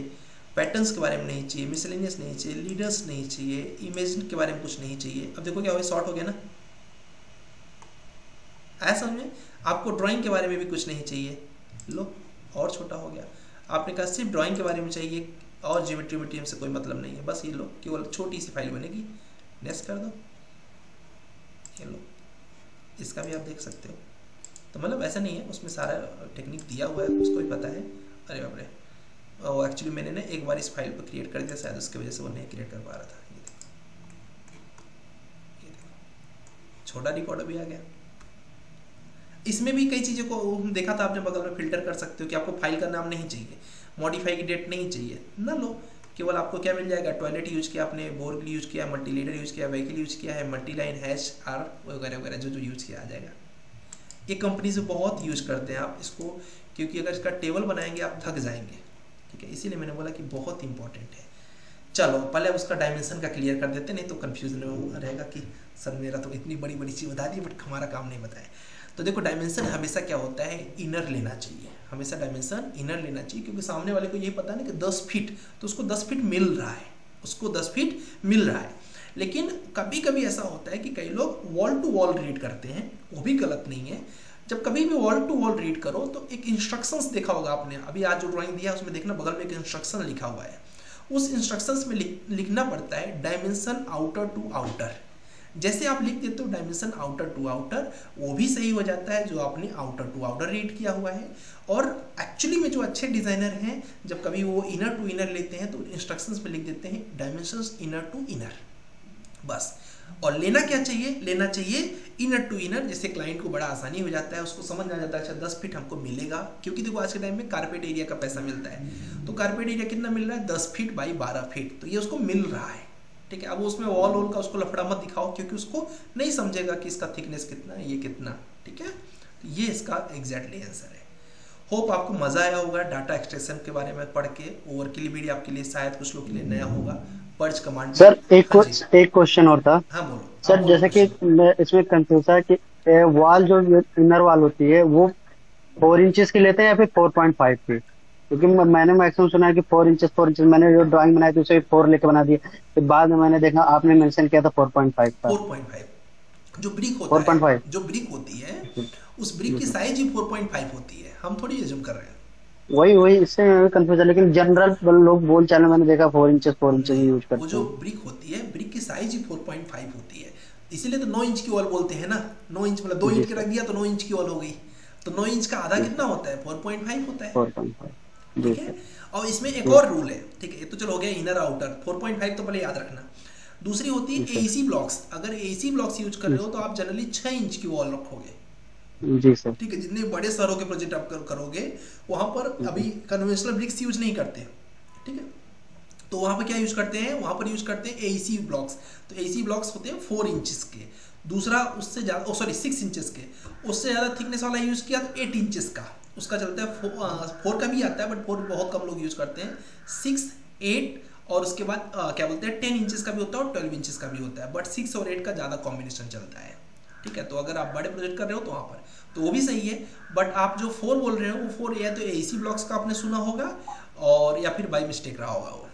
पैटर्न्स के बारे में नहीं चाहिए, मिसलेनियस नहीं चाहिए, लीडर्स नहीं चाहिए, इमेज के बारे में कुछ नहीं चाहिए। अब देखो क्या हो गया, शॉर्ट हो गया ना, आया समझ में। आपको ड्राइंग के बारे में भी कुछ नहीं चाहिए, लो और छोटा हो गया। आपने कहा सिर्फ ड्राइंग के बारे में चाहिए और ज्योमेट्री हमसे कोई मतलब नहीं है, बस ये लो, केवल छोटी सी फाइल बनेगी, नेक्स्ट कर दो, ये लो। इसका भी आप देख सकते हो। तो मतलब ऐसा नहीं है, उसमें सारा टेक्निक दिया हुआ है, उसको भी पता है। अरे बाप रे, और एक्चुअली मैंने ना एक बार इस फाइल पर क्रिएट कर दिया, शायद उसकी वजह से वो नहीं क्रिएट कर पा रहा था। ये देखो छोटा रिकॉर्ड भी आ गया। इसमें भी कई चीज़ों को देखा था आपने, बगल में फिल्टर कर सकते हो कि आपको फाइल का नाम नहीं चाहिए, मॉडिफाई की डेट नहीं चाहिए ना, लो केवल आपको क्या मिल जाएगा, टॉयलेट यूज किया आपने, बोर्ड यूज किया, मल्टीलीडर यूज किया, व्हीकल यूज किया है, मल्टी लाइन हैश आर वगैरह वगैरह जो यूज किया आ जाएगा। ये कंपनी से बहुत यूज करते हैं आप इसको, क्योंकि अगर इसका टेबल बनाएंगे आप थक जाएंगे, ठीक है। इसीलिए मैंने बोला कि बहुत इंपॉर्टेंट है। चलो पहले उसका डायमेंशन का क्लियर कर देते, नहीं तो कन्फ्यूजन रहेगा कि सर मेरा तो इतनी बड़ी बड़ी चीज़ बता दी बट हमारा काम नहीं बताया। तो देखो डायमेंशन हमेशा क्या होता है, इनर लेना चाहिए, हमेशा डायमेंशन इनर लेना चाहिए, क्योंकि सामने वाले को ये पता नहीं कि 10 फीट, तो उसको 10 फीट मिल रहा है, उसको 10 फीट मिल रहा है। लेकिन कभी कभी ऐसा होता है कि कई लोग वॉल टू वॉल रीड करते हैं, वो भी गलत नहीं है। जब कभी भी वॉल टू वॉल रीड करो तो एक इंस्ट्रक्शंस देखा होगा आपने, अभी आज जो ड्राइंग दिया है उसमें देखना बगल में एक इंस्ट्रक्शन लिखा हुआ है। उस इंस्ट्रक्शंस में लिखना पड़ता है डायमेंशन आउटर टू आउटर। जैसे आप लिख देते हो डायमेंशन आउटर टू आउटर, वो भी सही हो जाता है जो आपने आउटर टू आउटर रीड किया हुआ है। और एक्चुअली में जो अच्छे डिजाइनर हैं, जब कभी वो इनर टू इनर लेते हैं तो इंस्ट्रक्शंस में लिख देते हैं डायमेंशंस इनर टू इनर, बस। और लेना क्या चाहिए, लेना चाहिए इनर टू इनर, जिससे क्लाइंट को बड़ा आसानी हो जाता है, उसको समझ आ जाता है अच्छा 10 फीट हमको मिलेगा। क्योंकि देखो आज के टाइम में कारपेट एरिया का पैसा मिलता है, तो कारपेट एरिया कितना मिल रहा है, 10 फीट बाई 12 फीट, तो ये उसको मिल रहा है, ठीक है। अब उसमें वॉल का उसको लफड़ा मत दिखाओ, क्योंकि उसको नहीं समझेगा कि इसका थिकनेस कितना है, ये कितना, ठीक है। तो ये इसका एग्जैक्टली आंसर है। होप आपको मजा आया होगा डाटा एक्सट्रैक्शन के बारे में पढ़ के। ओवरकिल वीडियो आपके लिए शायद कुछ लोग के लिए नया होगा। पर्च कमांड सर एक क्वेश्चन और था। हाँ बोलो सर, जैसे कि मैं इसमें कंफ्यूज है कि वॉल जो इनर वॉल होती है वो 4 इंचेस की लेते हैं या फिर 4.5 की? क्योंकि मैंने मैक्सिमम सुना है कि 4 इंचेस मैंने जो ड्राइंग बनाई थी उसे 4 लेके बना दिया, फिर बाद में मैंने देखा आपने मेंशन किया था 4.5 का। 4.5 जो ब्रिक होता 4.5 है, जो ब्रिक होती है उस ब्रिक की साइज ही 4.5 होती है, हम थोड़ी एज्यूम कर रहे हैं। वही इससे कंफ्यूज है, लेकिन जनरल लोग बोल चाल मैंने देखा 4 इंचेस यूज करते हैं। वो जो ब्रिक होती है, ब्रिक की साइज ही 4.5 होती है, इसीलिए तो 9 इंच की वॉल बोलते हैं ना। 9 इंच मतलब 2 इंच की रख दिया तो 9 इंच की वॉल हो गई, तो 9 इंच का आधा कितना होता है? 4.5 होता है। 4.5 ठीक है। और इसमें एक और रूल है, ठीक है, ये तो चलो हो गया इनर आउटर। 4.5 तो पहले याद रखना। दूसरी होती है एसी ब्लॉक्स। अगर एसी ब्लॉक्स यूज कर रहे हो तो आप जनरली 6 इंच की वॉल रखोगे। जी सर। ठीक है, जितने बड़े शहरों के प्रोजेक्ट आप करोगे वहां पर अभी कन्वेंशनल ब्रिक्स यूज नहीं करते। ठीक है, तो वहां पर क्या यूज करते हैं? वहां पर यूज करते हैं एसी ब्लॉक्स। तो एसी ब्लॉक्स होते हैं 4 इंचेस के। दूसरा उससे ज्यादा 6 इंचेस के। उससे ज्यादा थिकनेस वाला यूज किया तो 8 इंचेस का उसका चलता है। 4 का भी आता है बट 4 बहुत कम लोग यूज करते हैं। 6, 8 और उसके बाद क्या बोलते हैं 10 इंचेस का भी होता है और 12 इंचेस का भी होता है, बट 6 और 8 का ज्यादा कॉम्बिनेशन चलता है। ठीक है, तो अगर आप बड़े प्रोजेक्ट कर रहे हो तो वहां पर तो वो भी सही है, बट आप जो 4 बोल रहे हो वो 4 या तो एसी ब्लॉक्स का आपने सुना होगा और या फिर बाय मिस्टेक रहा होगा वो।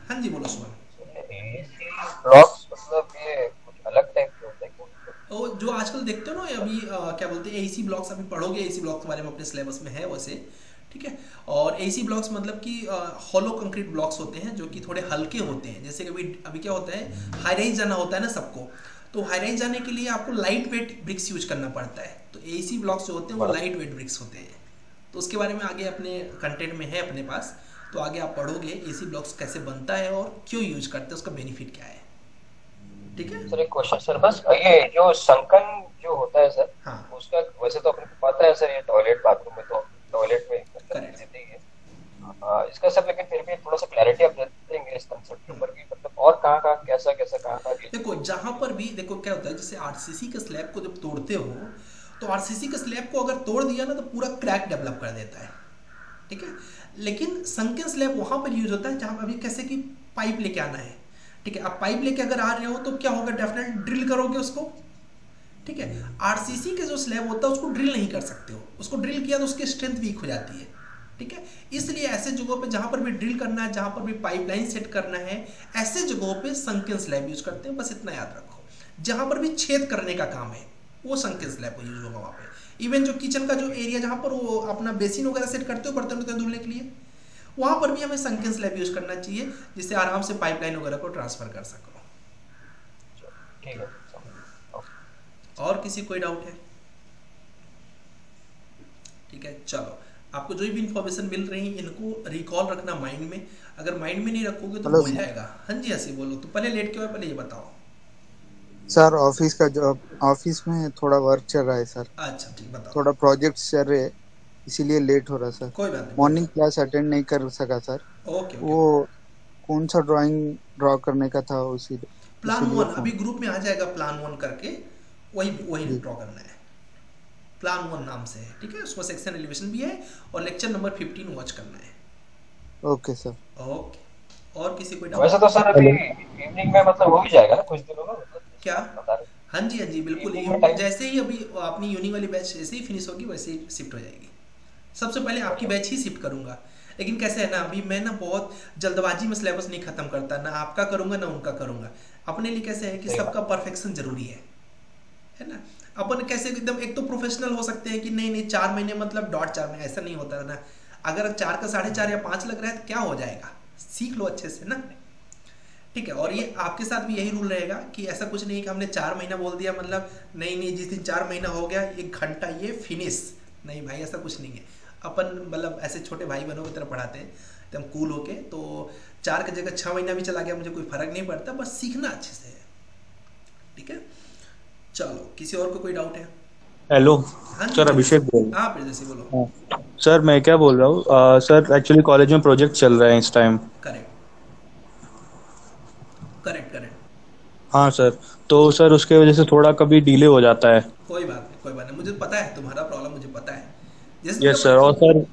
हाँ जी बोलो सुमन। ब्लॉक्स मतलब ये कुछ अलग टाइप के होते हैं? तो जो आजकल देखते हो ना अभी क्या बोलते हैं एसी ब्लॉक्स, अभी पढ़ोगे एसी ब्लॉक्स के बारे में अपने सिलेबस में है वैसे। ठीक है, और एसी ब्लॉक्स मतलब कि हॉलो कंक्रीट ब्लॉक्स होते हैं जो कि थोड़े हल्के होते हैं। जैसे कि अभी क्या होता है, हाई राइज जाना होता है ना सबको, तो हाई राइज जाने के लिए आपको लाइट वेट ब्रिक्स यूज करना पड़ता है। तो एसी ब्लॉक्स जो होते हैं वो लाइट वेट ब्रिक्स होते हैं। तो उसके बारे में आगे अपने कंटेंट में है अपने पास, तो आगे आप पढ़ोगे एसी ब्लॉक्स कैसे बनता है और क्यों यूज करते हैं, उसका बेनिफिट क्या है। ठीक है सर, एक क्वेश्चन सर, बस ये जो संकन जो होता है सर, हाँ, उसका वैसे तो अपने को पता है सर, ये टॉयलेट बाथरूम में तो टॉयलेट में देते ही है इसका सर, लेकिन फिर भी थोड़ा सा क्लैरिटी आप देंगे इस कांसेप्ट के ऊपर कि मतलब और कहाँ कैसा कहाँ देखो जहां पर भी देखो क्या होता है, जैसे आरसीसी के स्लैब को जब तोड़ते हो तो आरसीसी के स्लैब को अगर तोड़ दिया ना तो पूरा क्रैक डेवलप कर देता है। ठीक है, लेकिन संकन स्लैब वहां पर यूज होता है जहां अभी कैसे कि पाइप लेके आना है। ठीक है, आप पाइप लेके अगर आ रहे हो तो क्या होगा, डेफिनेटली ड्रिल करोगे उसको। ठीक है, आरसीसी के जो स्लैब होता है उसको ड्रिल नहीं कर सकते हो, उसको ड्रिल किया तो उसकी स्ट्रेंथ वीक हो जाती है। ठीक है, इसलिए ऐसे जगहों पे जहां पर भी ड्रिल करना है, जहां पर भी पाइपलाइन सेट करना है, ऐसे जगहों पे संकन स्लैब यूज करते हैं। बस इतना याद रखो, जहां पर भी छेद करने का काम है वो संकन स्लैब को यूज होगा वहां पे। इवन जो किचन का जो एरिया जहां पर वो अपना बेसिन वगैरह सेट करते हो बर्तन धुलने के लिए, वहां पर भी हमें संकन स्लैब यूज करना चाहिए जिससे आराम से पाइपलाइन वगैरह को ट्रांसफर कर सको। ठीक है, और किसी कोई डाउट है? ठीक है, चलो आपको जो भी इंफॉर्मेशन मिल रही है इनको रिकॉल रखना माइंड में। अगर माइंड में नहीं रखोगे तो भूल जाएगा। हाँ जी ऐसे बोलो, तो पहले लेट के पहले ये बताओ। सर ऑफिस का जॉब, ऑफिस में थोड़ा वर्क चल रहा है सर। अच्छा ठीक, बताओ। थोड़ा प्रोजेक्ट्स चल रहे हैं इसीलिए लेट हो रहा सर। कोई बात नहीं, मॉर्निंग क्लास अटेंड नहीं कर सका सर। ओके। वो कौन सा ड्राइंग ड्रॉ करने का था उसी प्लान 1 अभी ग्रुप में आ जाएगा, प्लान 1 करके वही ड्रॉ करना है। प्लान 1 नाम से है। ठीक है, उसमें सेक्शन एलिवेशन भी है और लेक्चर नंबर 15 वॉच करना है। Okay sir. ओके, और किसी कोई डाउट? वैसे तो सर अभी इवनिंग में मतलब हो ही जाएगा ना कुछ दिनों में, मतलब क्या? हाँ जी बिल्कुल, जैसे ही अभी अपनी यूनिक वाली बैच जैसे ही फिनिश होगी वैसे ही शिफ्ट हो जाएगी। सबसे पहले आपकी बैच ही शिफ्ट करूंगा, लेकिन कैसे है ना, अभी मैं ना बहुत जल्दबाजी में सिलेबस नहीं खत्म करता, ना आपका करूंगा ना उनका करूंगा। अपने लिए कैसे है कि सबका परफेक्शन जरूरी है ना। अपन कैसे एकदम एक तो प्रोफेशनल हो सकते हैं कि नहीं 4 महीने मतलब .4 में, ऐसा नहीं होता ना। अगर 4 का 4.5 या 5 लग रहा है तो क्या हो जाएगा, सीख लो अच्छे से ना। ठीक है, और ये आपके साथ भी यही रूल रहेगा कि ऐसा कुछ नहीं कि हमने 4 महीना बोल दिया मतलब नहीं जिस दिन 4 महीना हो गया 1 घंटा ये फिनिश, नहीं भाई ऐसा कुछ नहीं है। अपन मतलब ऐसे छोटे भाई बहनों की तरह पढ़ाते हैं एकदम कूल होके, तो 4 की जगह 6 महीना भी चला गया मुझे कोई फर्क नहीं पड़ता, बस सीखना अच्छे से है। ठीक है, चलो किसी और को कोई डाउट है? हेलो सर, अभिषेक बोल। हाँ जैसे बोलो। सर मैं क्या बोल रहा हूँ, सर एक्चुअली कॉलेज में प्रोजेक्ट चल रहे हैं इस टाइम। करेक्ट। हाँ सर, तो सर उसके वजह से थोड़ा कभी डिले हो जाता है। कोई बात नहीं, मुझे पता है तुम्हारा प्रॉब्लम, मुझे पता है। यस सर, और सर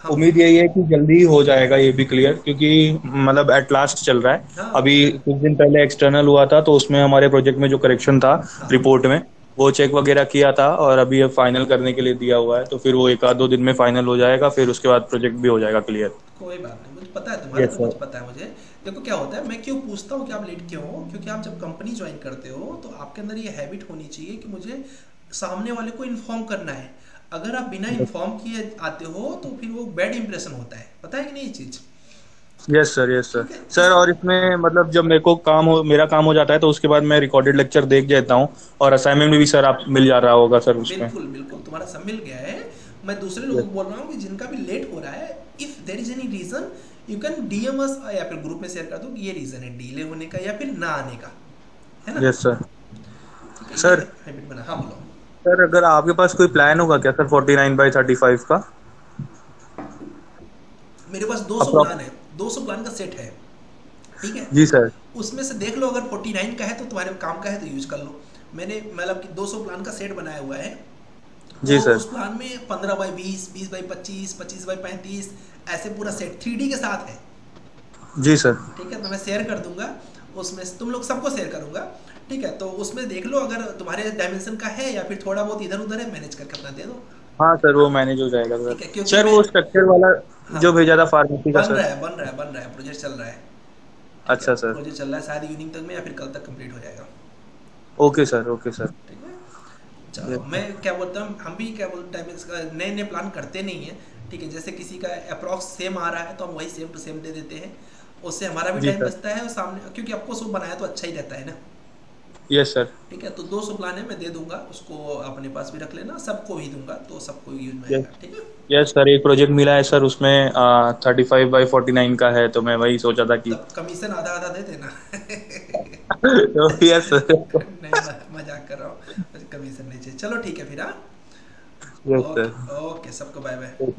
उम्मीद यही है कि जल्दी हो जाएगा ये भी क्लियर, क्योंकि मतलब एट लास्ट चल रहा है। अभी कुछ दिन पहले एक्सटर्नल हुआ था तो उसमें हमारे प्रोजेक्ट में जो करेक्शन था रिपोर्ट में वो चेक वगैरह किया था और अभी ये फाइनल करने के लिए दिया हुआ है, तो फिर वो 1-2 दिन में फाइनल हो जाएगा, फिर उसके बाद प्रोजेक्ट भी हो जाएगा क्लियर। कोई बात नहीं, मुझे पता है तुम्हारा, तो मुझे पता है। मुझे देखो क्या होता है, मैं क्यों पूछता हूँ कि आप लेट क्यों हो, क्योंकि आप जब कंपनी ज्वाइन करते हो तो आपके अंदर ये हैबिट होनी चाहिए कि मुझे सामने वाले को इन्फॉर्म करना है। अगर आप बिना इन्फॉर्म किए आते हो तो फिर वो बैड इंप्रेशन होता है, पता है कि नहीं ये चीज? Yes sir sir. और इसमें मतलब जब मेरा काम हो जाता है तो उसके बाद मैं रिकॉर्डेड लेक्चर देख जाता हूँ, और असाइनमेंट में भी सर आप मिल जा रहा होगा सर उसमें। बिल्कुल बिल्कुल, तुम्हारा सब मिल गया है। मैं दूसरे लोगों को बोल रहा हूँ कि जिनका भी लेट हो रहा है, if there is any reason you can DM us, या फिर ग्रुप में शेयर कर दो कि ये रीजन है डिले होने का या फिर ना आने का, है ना? Yes sir. सर हैबिट बना। हाँ बोलो सर, अगर आपके पास कोई प्लान होगा क्या सर 49/35 का? मेरे पास 200 प्लान है, 200 प्लान का सेट है, ठीक है जी सर। उसमें से देख लो, अगर 49 का है तो तुम्हारे काम का है तो यूज कर लो। मैंने मतलब कि 200 प्लान का सेट बनाया हुआ है जी सर। उस प्लान में 15/20, 20/25, 25/35 ऐसे पूरा सेट 3D के साथ है। जी सर। ठीक है, तो मैं शेयर कर दूंगा, उसमें तुम लोग सबको शेयर करूंगा, ठीक है? तो उसमें देख लो, अगर तुम्हारे डायमेंशन का है या फिर थोड़ा बहुत इधर उधर है, मैनेज करके अपना दे दो। हाँ सर, वो मैनेज हो जाएगा सर। सर वो स्ट्रक्चर वाला जो भेजा था फार्मेसी का, बन सर रहा है, प्रोजेक्ट चल रहा है। अच्छा सर, प्रोजेक्ट चल रहा है, शायद इवनिंग तक में या फिर कल तक कंप्लीट हो जाएगा। Okay sir. ठीक है, चलो मैं क्या बोलता हूँ, हम भी क्या बोलते हैं, नए प्लान करते नहीं है, ठीक है? जैसे किसी का अप्रॉक्स सेम आ रहा है तो हम वही सेम टू सेम दे देते हैं, उससे हमारा भी टाइम बचता है और सामने, क्योंकि आपको सब बनाया तो अच्छा ही रहता है ना। Yes sir. ठीक है, तो 200 प्लान है, मैं दे दूंगा, उसको अपने पास भी रख लेना, सबको ही दूंगा तो सबको यूज में आएगा। ठीक है, यस सर। एक प्रोजेक्ट मिला है सर, उसमें 35/49 का है, तो मैं वही सोचा था कि कमीशन आधा आधा दे देना। Yes sir. नहीं, मजाक कर रहा हूँ, कमीशन नहीं चाहिए। चलो ठीक है फिर। हाँ, यस सर। ओके, सबको बाय बाय।